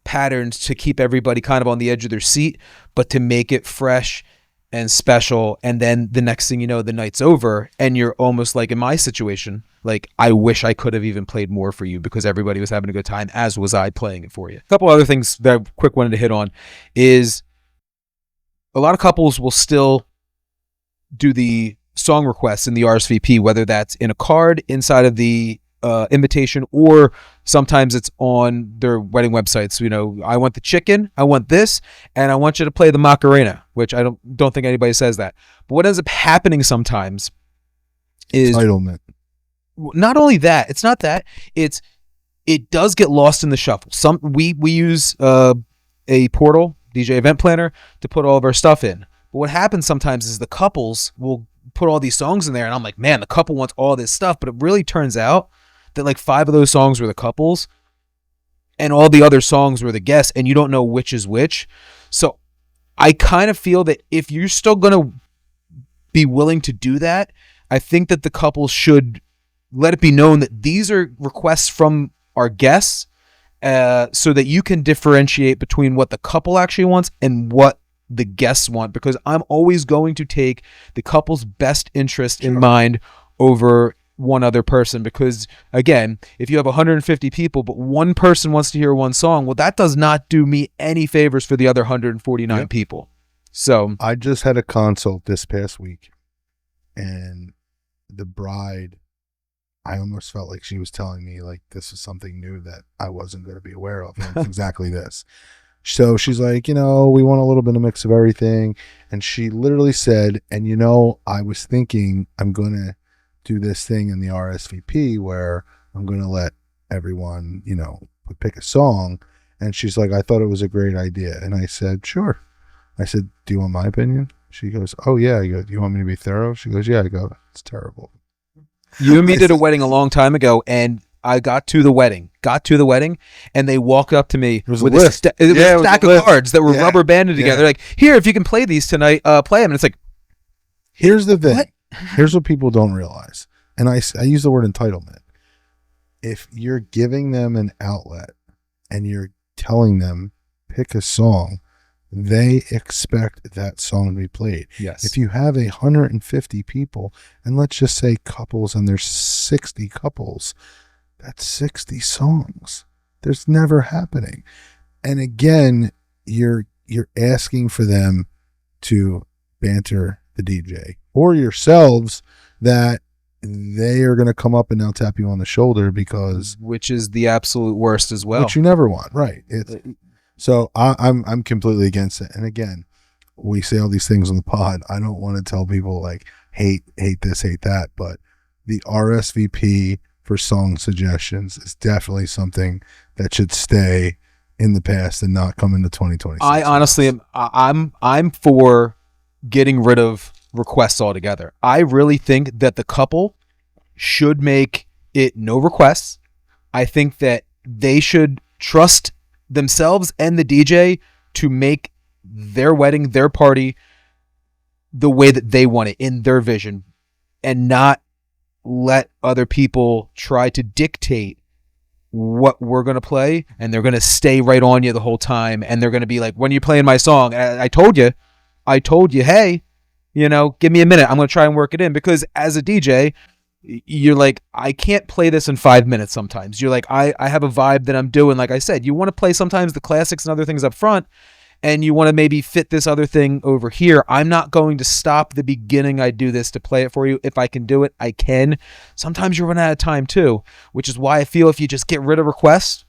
pattern to keep everybody kind of on the edge of their seat, but to make it fresh and special. And then the next thing you know, the night's over, and you're almost like in my situation, like, I wish I could have even played more for you because everybody was having a good time, as was I playing it for you. A couple other things that I quick wanted to hit on is a lot of couples will still do the song requests in the RSVP, whether that's in a card inside of the invitation, or sometimes it's on their wedding websites. You know, I want the chicken, I want this, and I want you to play the Macarena, which I don't think anybody says that. But what ends up happening sometimes is Entitlement. Not only that, it's not that, it does get lost in the shuffle. We use a portal, DJ Event Planner, to put all of our stuff in. But what happens sometimes is the couples will put all these songs in there, and I'm like, man, the couple wants all this stuff, but it really turns out that like 5 of those songs were the couples and all the other songs were the guests, and you don't know which is which. So I kind of feel that if you're still going to be willing to do that, I think that the couple should let it be known that these are requests from our guests, so that you can differentiate between what the couple actually wants and what the guests want, because I'm always going to take the couple's best interest in mind over one other person. Because again, if you have 150 people but one person wants to hear one song, well, that does not do me any favors for the other 149 people. So I just had a consult this past week, and the bride, I almost felt like she was telling me like this is something new that I wasn't going to be aware of, and it's exactly this. So she's like, you know, we want a little bit of mix of everything. And she literally said, and you know, I was thinking I'm going to do this thing in the RSVP where I'm going to let everyone, you know, pick a song. And she's like, I thought it was a great idea. And I said, sure. I said, do you want my opinion? She goes, oh yeah. I go, do you want me to be thorough? She goes, yeah. I go, it's terrible. You and me did a wedding a long time ago, and I got to the wedding, and they walked up to me with a stack of cards that were rubber banded together. Like, here, if you can play these tonight, play them. And it's like, here's the thing. What? Here's what people don't realize. And I use the word entitlement. If you're giving them an outlet and you're telling them, pick a song, they expect that song to be played. Yes. If you have 150 people, and let's just say couples, and there's 60 couples, that's 60 songs. There's never happening. And again, you're asking for them to banter the DJ or yourselves, that they are going to come up and now tap you on the shoulder, because which is the absolute worst as well. Which you never want, right? So I'm completely against it. And again, we say all these things on the pod. I don't want to tell people like hate this, hate that, but the RSVP for song suggestions is definitely something that should stay in the past and not come into 2026. I honestly am. I'm for getting rid of requests altogether. I really think that the couple should make it no requests. I think that they should trust themselves and the DJ to make their wedding, their party, the way that they want it in their vision, and not let other people try to dictate what we're going to play. And they're going to stay right on you the whole time. And they're going to be like, when you're playing my song, I told you, hey, you know, give me a minute. I'm going to try and work it in. Because as a DJ, you're like, I can't play this in 5 minutes sometimes. You're like, I have a vibe that I'm doing. Like I said, you want to play sometimes the classics and other things up front, and you want to maybe fit this other thing over here. I'm not going to stop the beginning I do this to play it for you. If I can do it, I can. Sometimes you're running out of time too, which is why I feel if you just get rid of requests,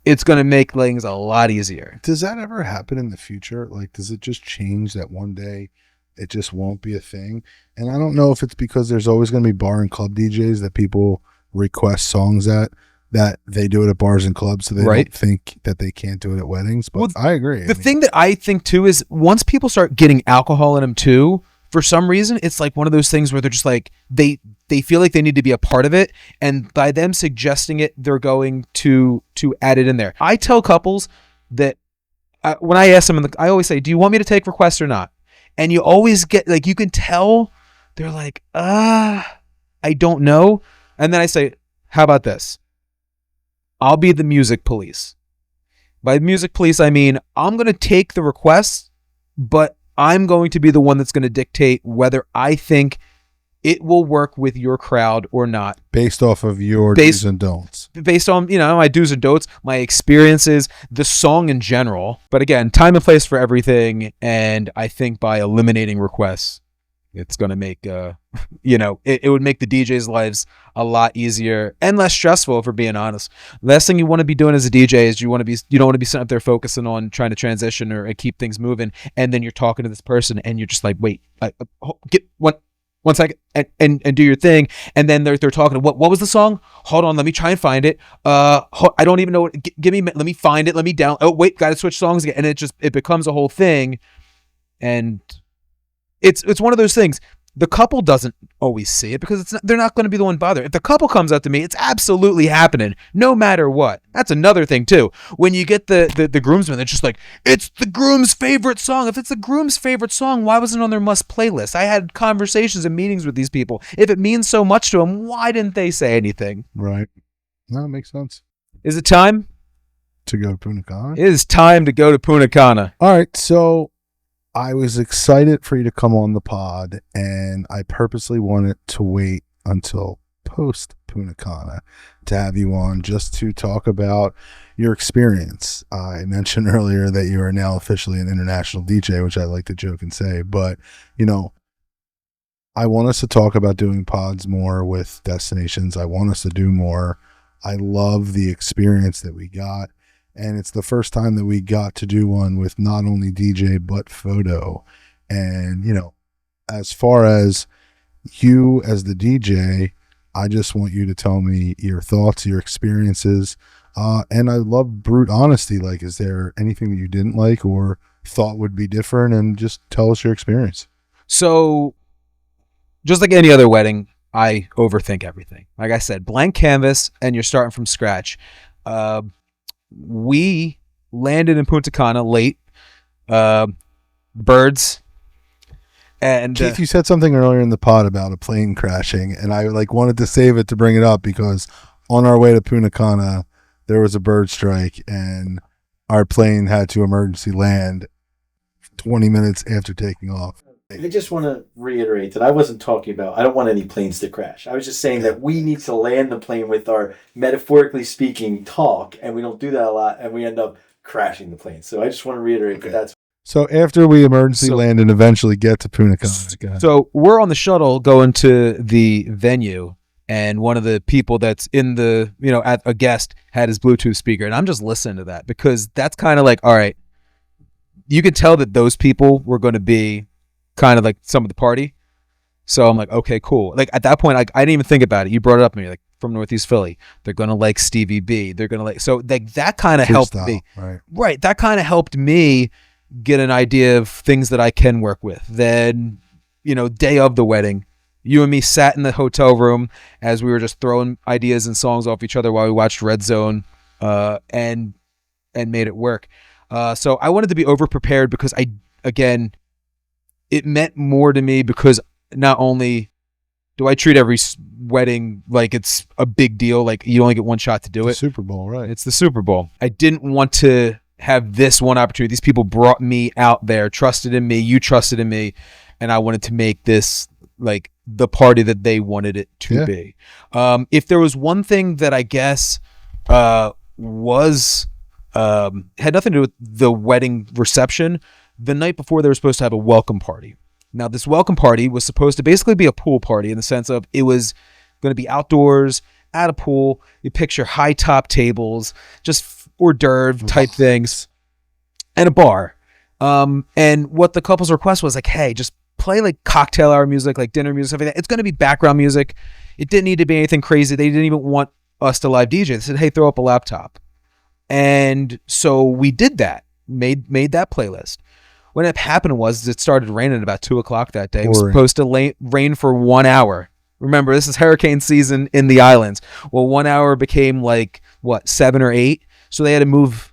it's going to make things a lot easier. Does that ever happen in the future? Like, does it just change that one day it just won't be a thing? And I don't know if it's because there's always going to be bar and club DJs that people request songs at, that they do it at bars and clubs, so they don't think that they can't do it at weddings. But I agree. The thing that I think too is once people start getting alcohol in them too, for some reason, it's like one of those things where they're just like, they feel like they need to be a part of it. And by them suggesting it, they're going to add it in there. I tell couples that when I ask them, I always say, do you want me to take requests or not? And you always get, like, you can tell they're like, I don't know. And then I say, how about this? I'll be the music police. By music police, I mean, I'm going to take the requests, but I'm going to be the one that's going to dictate whether I think it will work with your crowd or not. Based off of your do's and don'ts. Based on, my do's and don'ts, my experiences, the song in general. But again, time and place for everything. And I think by eliminating requests, it's going to make, it would make the DJ's lives a lot easier and less stressful, if we're being honest. Last thing you want to be doing as a DJ is you don't want to be sitting up there focusing on trying to transition or keep things moving. And then you're talking to this person and you're just like, wait, get one second and do your thing. And then they're talking, what was the song? Hold on, let me try and find it. I don't even know what, let me find it. Let me down. Oh, wait, got to switch songs again. And it becomes a whole thing. And it's one of those things. The couple doesn't always see it because they're not going to be the one bothered. If the couple comes up to me, it's absolutely happening, no matter what. That's another thing too. When you get the groomsmen, they're just like, it's the groom's favorite song. If it's the groom's favorite song, why wasn't it on their must playlist? I had conversations and meetings with these people. If it means so much to them, why didn't they say anything? Right. No, it makes sense. Is it time to go to Punta Cana? It is time to go to Punta Cana. All right, so I was excited for you to come on the pod, and I purposely wanted to wait until post Punta Cana to have you on just to talk about your experience. I mentioned earlier that you are now officially an international DJ, which I like to joke and say, but I want us to talk about doing pods more with destinations. I want us to do more. I love the experience that we got. And it's the first time that we got to do one with not only DJ, but photo. And, as far as you as the DJ, I just want you to tell me your thoughts, your experiences. And I love brute honesty. Like, is there anything that you didn't like or thought would be different? And just tell us your experience. So, just like any other wedding, I overthink everything. Like I said, blank canvas, and you're starting from scratch. We landed in Punta Cana late. Birds. And Keith, you said something earlier in the pod about a plane crashing, and I wanted to save it to bring it up because on our way to Punta Cana, there was a bird strike, and our plane had to emergency land 20 minutes after taking off. I just want to reiterate that I wasn't talking about, I don't want any planes to crash. I was just saying that we need to land the plane with our, metaphorically speaking, talk, and we don't do that a lot, and we end up crashing the plane. So I just want to reiterate that that's... So after we emergency land and eventually get to Punta Cana. So we're on the shuttle going to the venue, and one of the people that's in the, at a guest had his Bluetooth speaker, and I'm just listening to that because that's kind of like, all right, you could tell that those people were going to be kind of like some of the party. So I'm like, okay, cool. Like at that point, I didn't even think about it. You brought it up to me, like from Northeast Philly. They're going to like Stevie B. They're going to like, so like that kind of helped me. Right. That kind of helped me get an idea of things that I can work with. Then, day of the wedding, you and me sat in the hotel room as we were just throwing ideas and songs off each other while we watched Red Zone, and made it work. So I wanted to be over prepared because it meant more to me because not only do I treat every wedding like it's a big deal, like you only get one shot to do it. Super Bowl, right? It's the Super Bowl. I didn't want to have this one opportunity. These people brought me out there, trusted in me, you trusted in me, and I wanted to make this like the party that they wanted it to be. If there was one thing that I guess was had nothing to do with the wedding reception, the night before they were supposed to have a welcome party. Now, this welcome party was supposed to basically be a pool party in the sense of it was going to be outdoors at a pool. You picture high top tables, just hors d'oeuvre type things, and a bar. And what the couple's request was like, hey, just play like cocktail hour music, like dinner music, stuff like that. It's going to be background music. It didn't need to be anything crazy. They didn't even want us to live DJ. They said, hey, throw up a laptop. And so we did that, made that playlist. what ended up happening was it started raining at about 2:00 that day. It was Corey. supposed to rain for 1 hour. Remember, this is hurricane season in the islands. Well, 1 hour became like, 7 or 8? So they had to move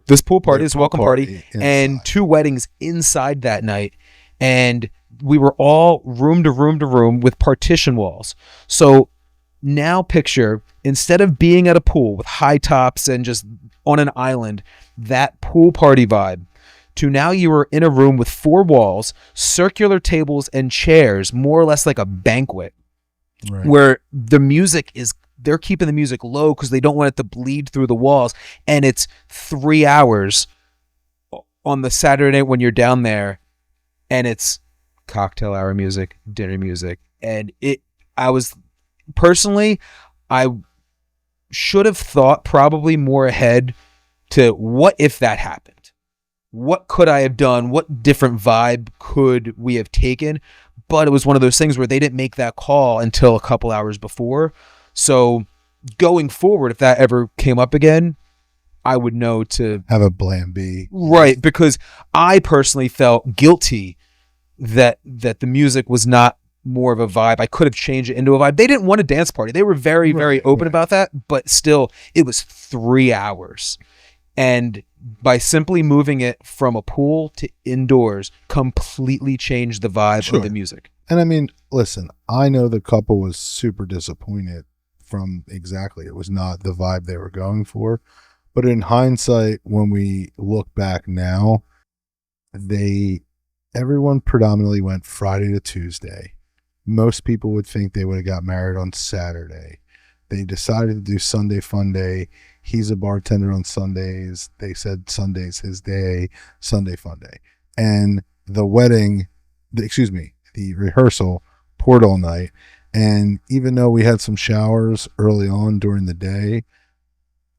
this pool party, this welcome party, and 2 weddings inside that night. And we were all room to room to room with partition walls. So now picture, instead of being at a pool with high tops and just on an island, that pool party vibe, to now you are in a room with 4 walls, circular tables and chairs, more or less like a banquet, Right. where the music is, they're keeping the music low because they don't want it to bleed through the walls. And it's 3 hours on the Saturday night when you're down there, and it's cocktail hour music, dinner music. And I should have thought probably more ahead to what if that happened? What could I have done? What different vibe could we have taken? But it was one of those things where they didn't make that call until a couple hours before. So going forward, if that ever came up again, I would know to have a plan B. Right, because I personally felt guilty that the music was not more of a vibe. I could have changed it into a vibe. They didn't want a dance party. They were very, very open about that, but still, it was 3 hours. And by simply moving it from a pool to indoors, completely changed the vibe of the music. And I mean, listen, I know the couple was super disappointed it was not the vibe they were going for. But in hindsight, when we look back now, everyone predominantly went Friday to Tuesday. Most people would think they would have got married on Saturday. They decided to do Sunday Fun Day. He's a bartender on Sundays. They said Sunday's his day, Sunday Fun Day. And the rehearsal poured all night. And even though we had some showers early on during the day,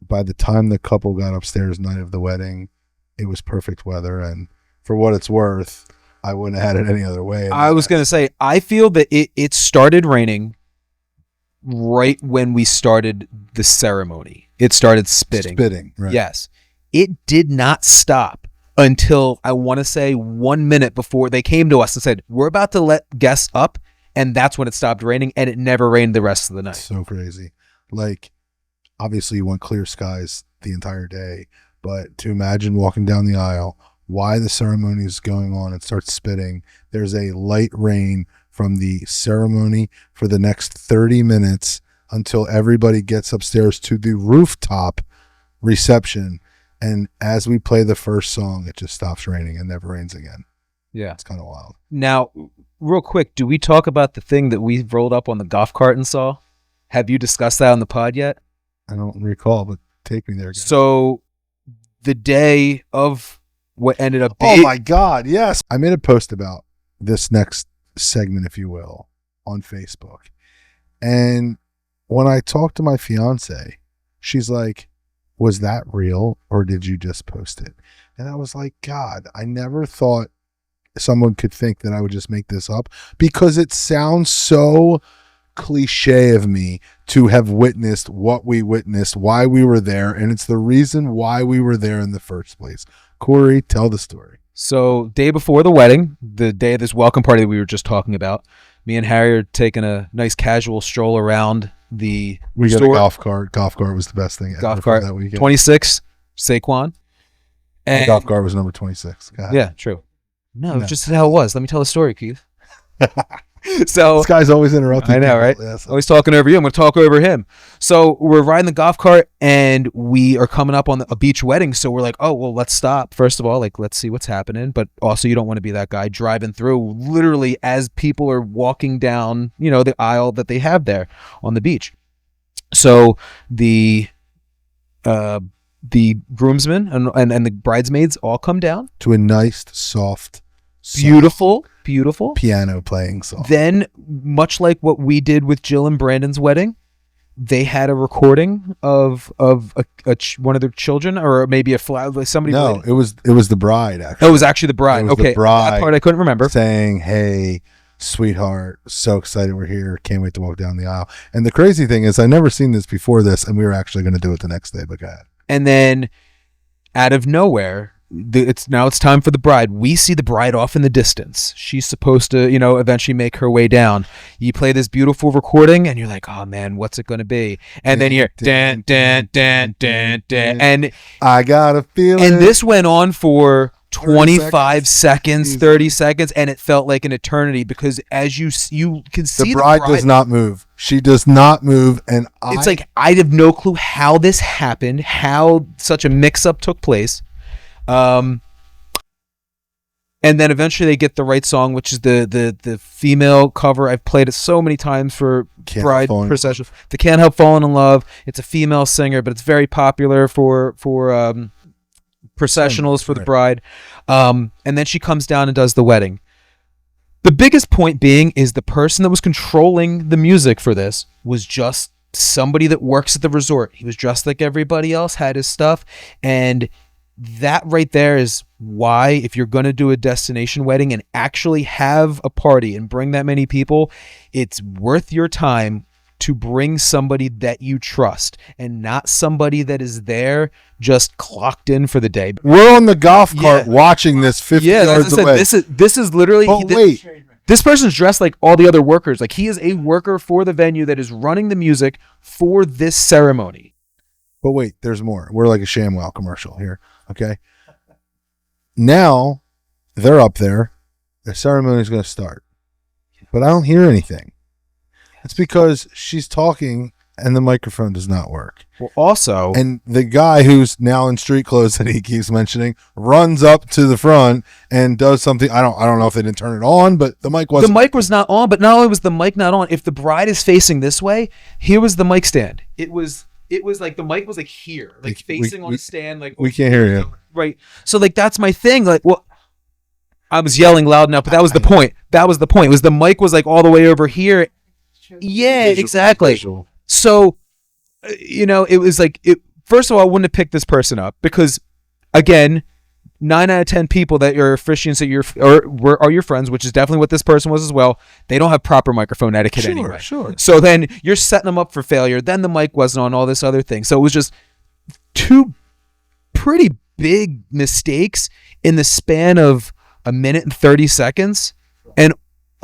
by the time the couple got upstairs night of the wedding, it was perfect weather. And for what it's worth, I wouldn't have had it any other way. I was going to say, I feel that it started raining right when we started the ceremony. It started spitting. Right. Yes. It did not stop until, I want to say, 1 minute before they came to us and said, we're about to let guests up. And that's when it stopped raining, and it never rained the rest of the night. So crazy. Like, obviously you want clear skies the entire day, but to imagine walking down the aisle, while the ceremony is going on, it starts spitting. There's a light rain from the ceremony for the next 30 minutes until everybody gets upstairs to the rooftop reception. And as we play the first song, it just stops raining and never rains again. Yeah. It's kind of wild. Now, real quick, do we talk about the thing that we rolled up on the golf cart and saw? Have you discussed that on the pod yet? I don't recall, but take me there again. So the day of what ended up being... Oh my God, yes. I made a post about this next segment, if you will, on Facebook. And when I talked to my fiance, she's like, was that real or did you just post it? And I was like, God, I never thought someone could think that I would just make this up, because it sounds so cliche of me to have witnessed what we witnessed, why we were there, and it's the reason why we were there in the first place. Corey, tell the story. So day before the wedding, the day of this welcome party that we were just talking about, me and Harry are taking a nice casual stroll around the We got store. a golf cart. Golf cart was the best thing Golf ever cart, for that weekend. 26, Saquon. And the golf cart was number 26. Go ahead. Yeah, true. No, it's just how it was. Let me tell the story, Keith. So this guy's always interrupting. I know, right? Yeah, so. Always talking over you. I'm going to talk over him. So we're riding the golf cart, and we are coming up on a beach wedding. So we're like, oh, well, let's stop. First of all, like, let's see what's happening. But also, you don't want to be that guy driving through literally as people are walking down, the aisle that they have there on the beach. So the groomsmen and the bridesmaids all come down to a nice, soft, beautiful piano playing song. Then, much like what we did with Jill and Brandon's wedding, they had a recording of one of their children, or maybe somebody. No, played. it was the bride. Actually, it was actually the bride. It was okay, the bride that part I couldn't remember. Saying, "Hey, sweetheart, so excited we're here. Can't wait to walk down the aisle." And the crazy thing is, I never seen this before this, and we were actually going to do it the next day. But go ahead. And then, out of nowhere, it's time for the bride. We see the bride off in the distance. She's supposed to, eventually make her way down. You play this beautiful recording, and you're like, oh man, what's it gonna be? And then you're dan dan dan dan dan, and I got a feeling. And this went on for 25 seconds, 30 seconds, and it felt like an eternity because as you can see the bride does not move. She does not move, and it's like I have no clue how this happened, how such a mix-up took place. And then eventually they get the right song, which is the female cover. I've played it so many times for bride procession. The Can't Help Falling in Love. It's a female singer, but it's very popular for processionals for the bride. And then she comes down and does the wedding. The biggest point being is the person that was controlling the music for this was just somebody that works at the resort. He was dressed like everybody else, had his stuff, and that right there is why, if you're going to do a destination wedding and actually have a party and bring that many people, it's worth your time to bring somebody that you trust and not somebody that is there just clocked in for the day. We're on the golf cart watching this 50 yards away. This is literally... wait. This person's dressed like all the other workers. Like, he is a worker for the venue that is running the music for this ceremony. But wait, there's more. We're like a ShamWow commercial here. Okay. Now they're up there. The ceremony is going to start. But I don't hear anything. It's because she's talking and the microphone does not work. Well, also... And the guy who's now in street clothes that he keeps mentioning runs up to the front and does something. I don't know if they didn't turn it on, but the mic wasn't. The mic was not on, but not only was the mic not on, if the bride is facing this way, here was the mic stand. It was like the mic was like here, like facing on a stand. Like, we can't hear you. Right. So like that's my thing. Like, well, I was yelling loud enough, but that was the point. That was the point. Was the mic was like all the way over here. Yeah, exactly. So, it was like, first of all, I wouldn't have picked this person up because, again, 9 out of 10 people that your officiants are your friends, which is definitely what this person was as well. They don't have proper microphone etiquette anyway. Sure. So then you're setting them up for failure. Then the mic wasn't on, all this other thing. So it was just two pretty big mistakes in the span of a minute and 30 seconds.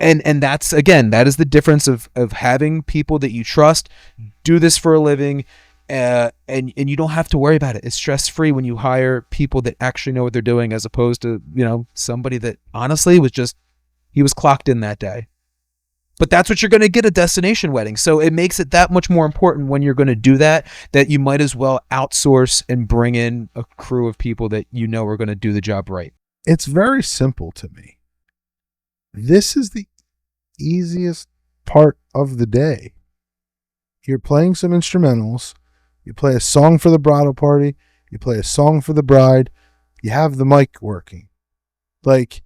And that's, again, that is the difference of having people that you trust do this for a living, and you don't have to worry about it. It's stress-free when you hire people that actually know what they're doing, as opposed to, somebody that honestly he was clocked in that day. But that's what you're going to get, a destination wedding. So it makes it that much more important when you're going to do that you might as well outsource and bring in a crew of people that are going to do the job right. It's very simple to me. This is the easiest part of the day. You're playing some instrumentals. You play a song for the bridal party. You play a song for the bride. You have the mic working. Like,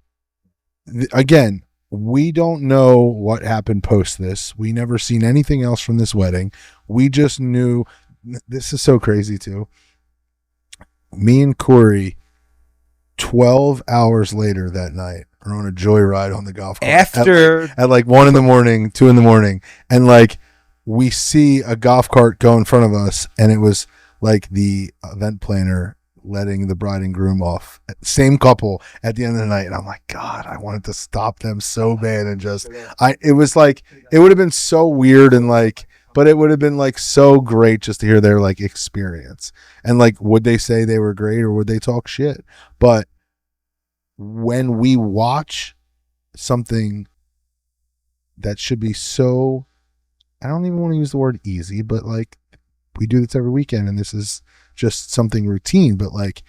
again, we don't know what happened post this. We never seen anything else from this wedding. We just knew. This is so crazy too. Me and Korey, 12 hours later that night, are on a joyride on the golf cart at like 1 a.m, 2 a.m, and like we see a golf cart go in front of us, and it was like the event planner letting the bride and groom off, same couple, at the end of the night. And I'm like, God, I wanted to stop them so bad and just it was like, it would have been so weird, and like, but it would have been like so great just to hear their like experience, and like, would they say they were great or would they talk shit? But when we watch something that should be so, I don't even want to use the word easy, but like, we do this every weekend and this is just something routine, but like,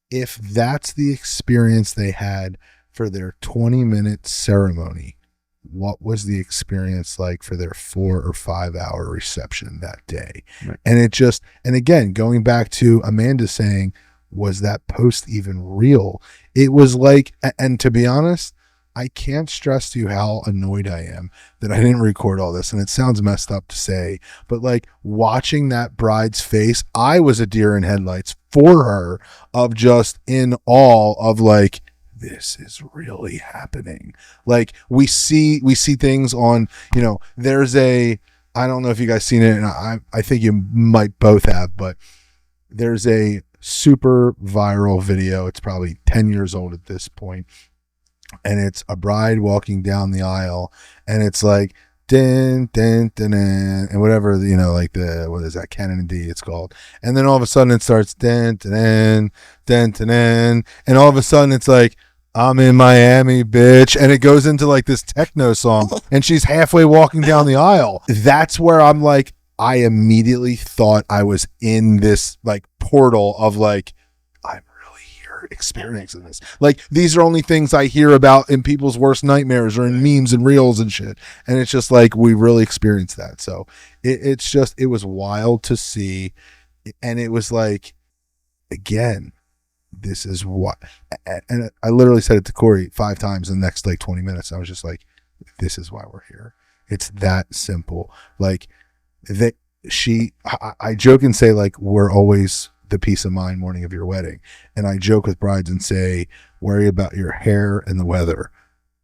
if that's the experience they had for their 20-minute ceremony, what was the experience like for their 4 or 5 hour reception that day? Right. And again, going back to Amanda saying, was that post even real? It was like, and to be honest, I can't stress to you how annoyed I am that I didn't record all this. And it sounds messed up to say, but like, watching that bride's face, I was a deer in headlights for her, of just in awe of like, this is really happening. Like, we see things on, there's I don't know if you guys seen it, and I think you might both have, but there's a super viral video. It's probably 10 years old at this point. And it's a bride walking down the aisle, and it's like, din, din, din, din, and whatever, like what is that, Canon D it's called. And then all of a sudden it starts, din, din, din, din, din, and all of a sudden it's like, I'm in Miami, bitch. And it goes into like this techno song, and she's halfway walking down the aisle. That's where I'm like, I immediately thought I was in this like portal of like, I'm really here experiencing this. Like, these are only things I hear about in people's worst nightmares or in memes and reels and shit. And it's just like, we really experienced that. So it was wild to see. And it was like, again, this is what, and I literally said it to Korey 5 times in the next like 20 minutes. I was just like, this is why we're here. It's that simple. Like, I joke and say like, we're always the peace of mind morning of your wedding. And I joke with brides and say, worry about your hair and the weather.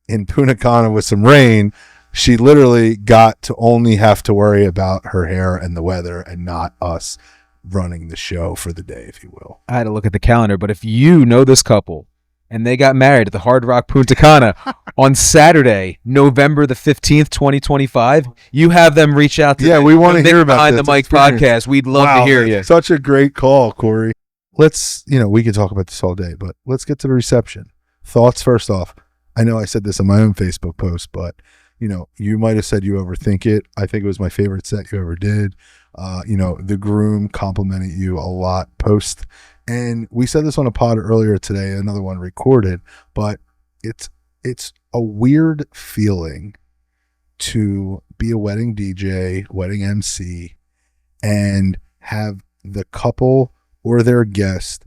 In Punta Cana with some rain, she literally got to only have to worry about her hair and the weather and not us running the show for the day, if you will. I had to look at the calendar, but if you know this couple and they got married at the Hard Rock Punta Cana on Saturday, November the 15th, 2025, you have them reach out to we want to hear about Behind the Mic podcast. We'd love to hear you. Such a great call, Korey. Let's, we could talk about this all day, but let's get to the reception. Thoughts first off. I know I said this on my own Facebook post, but you might have said you overthink it. I think it was my favorite set you ever did. The groom complimented you a lot post. And we said this on a pod earlier today, another one recorded, but it's a weird feeling to be a wedding DJ, wedding MC, and have the couple or their guest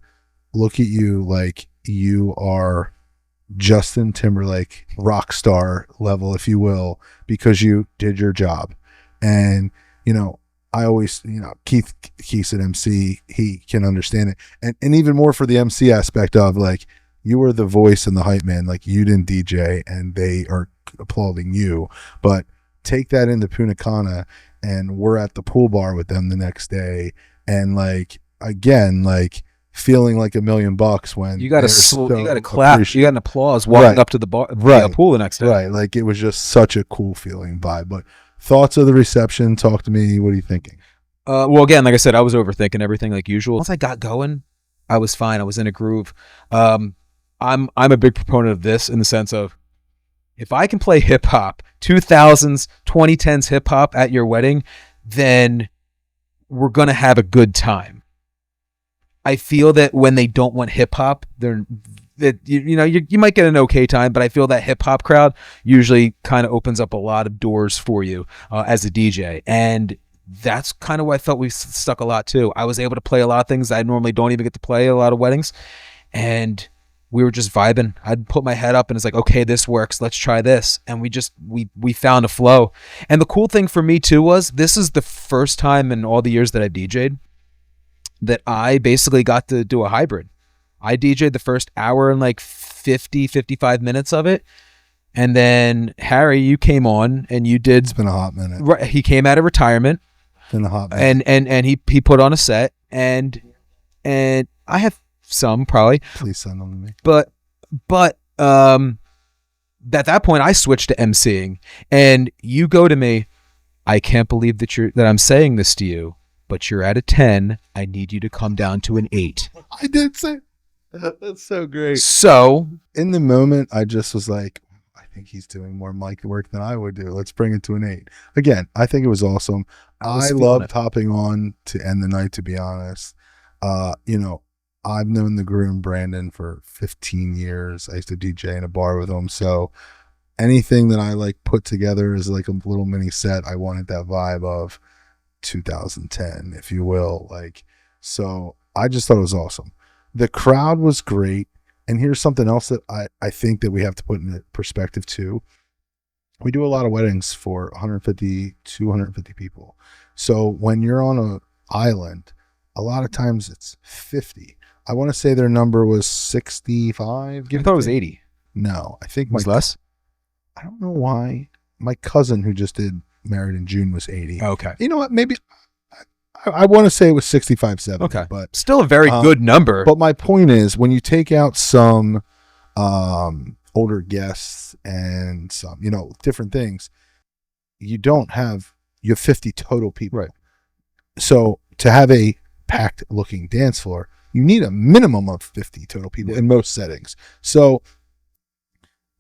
look at you like you are Justin Timberlake rock star level, if you will, because you did your job. And I always, Keith's an MC, he can understand it. And even more for the MC aspect of like, you were the voice and the hype man, like you didn't DJ and they are applauding you. But take that into Punta Cana and we're at the pool bar with them the next day. And like, again, like feeling like $1 million when you got to clap, you got an applause walking up to the bar, the pool the next day. Right. Like it was just such a cool feeling vibe. But thoughts of the reception, talk to me. What are you thinking? Well, again, like I said, I was overthinking everything like usual. Once I got going, I was fine. I was in a groove. I'm a big proponent of this in the sense of, if I can play hip hop, 2000s, 2010s hip hop at your wedding, then we're going to have a good time. I feel that when they don't want hip hop, you might get an okay time, but I feel that hip hop crowd usually kind of opens up a lot of doors for you as a DJ. And that's kind of why I felt we stuck a lot too. I was able to play a lot of things I normally don't even get to play at a lot of weddings. And we were just vibing. I'd put my head up and it's like, okay, this works. Let's try this. And we found a flow. And the cool thing for me too was, this is the first time in all the years that I've DJ'd that I basically got to do a hybrid. I DJ'd the first hour and like 55 minutes of it. And then Harry, you came on and you did. It's been a hot minute. Right, he came out of retirement. It's been a hot minute. And he put on a set and I have some probably. Please send them to me. But at that point I switched to emceeing and you go to me, I can't believe that I'm saying this to you, but you're at a 10. I need you to come down to an 8. I did say that's so great. So in the moment, I just was like, I think he's doing more mic work than I would do. Let's bring it to an 8. Again, I think it was awesome. I loved hopping on to end the night, to be honest. I've known the groom, Brandon, for 15 years. I used to DJ in a bar with him. So anything that I like put together is like a little mini set. I wanted that vibe of 2010, if you will. Like, so I just thought it was awesome. The crowd was great. And here's something else that I think that we have to put in perspective too. We do a lot of weddings for 150, 250 people. So when you're on an island, a lot of times it's 50. I want to say their number was 65. I thought it was 80. No, I think it was less. I don't know why. My cousin who just did married in June was 80. Okay. You know what? Maybe I want to say it was 65, 70. Okay. But Still a very good number. But my point is, when you take out some older guests and some, different things, you have 50 total people. Right. So to have a packed looking dance floor, you need a minimum of 50 total people in most settings. So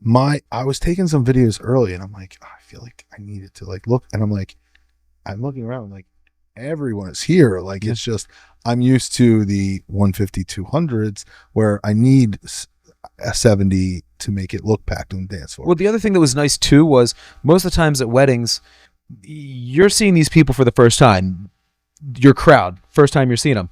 I was taking some videos early and I'm like, I feel like I needed to look, and I'm looking around, I'm like, everyone is here. Like, it's just, I'm used to the 150, 200s where I need a 70 to make it look packed on the dance floor. Well, the other thing that was nice too was most of the times at weddings, you're seeing these people for the first time. Your crowd, first time you're seeing them.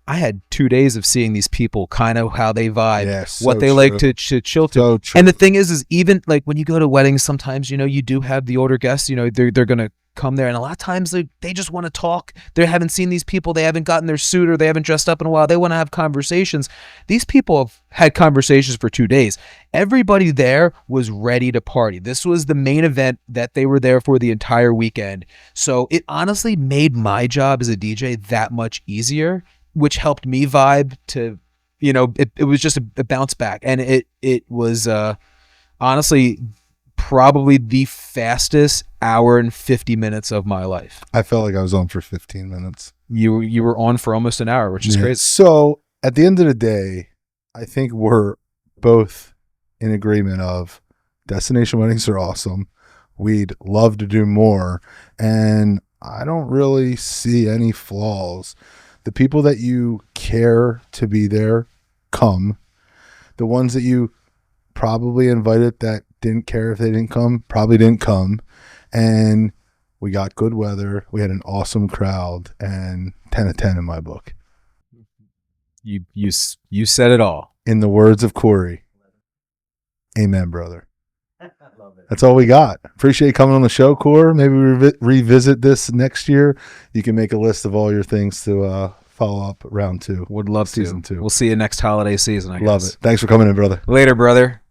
I had 2 days of seeing these people, kind of how they vibe, what they like to chill to. So true. And the thing is even like when you go to weddings, sometimes, you do have the older guests, they're going to come there. And a lot of times they just want to talk. They haven't seen these people. They haven't gotten their suit or they haven't dressed up in a while. They want to have conversations. These people have had conversations for 2 days. Everybody there was ready to party. This was the main event that they were there for the entire weekend. So it honestly made my job as a DJ that much easier, which helped me vibe to, it was just a bounce back. And it was honestly probably the fastest hour and 50 minutes of my life. I felt like I was on for 15 minutes. You were on for almost an hour, which is crazy. So at the end of the day, I think we're both in agreement of destination weddings are awesome. We'd love to do more. And I don't really see any flaws. The people that you care to be there come. The ones that you probably invited that didn't care if they didn't come, probably didn't come. And we got good weather. We had an awesome crowd, and 10 of 10 in my book. You said it all. In the words of Korey, amen, brother. That's all we got. Appreciate you coming on the show, Korey. Maybe we revisit this next year. You can make a list of all your things to follow up round 2. Would love season to. 2. We'll see you next holiday season, I guess. Love it. Thanks for coming in, brother. Later, brother.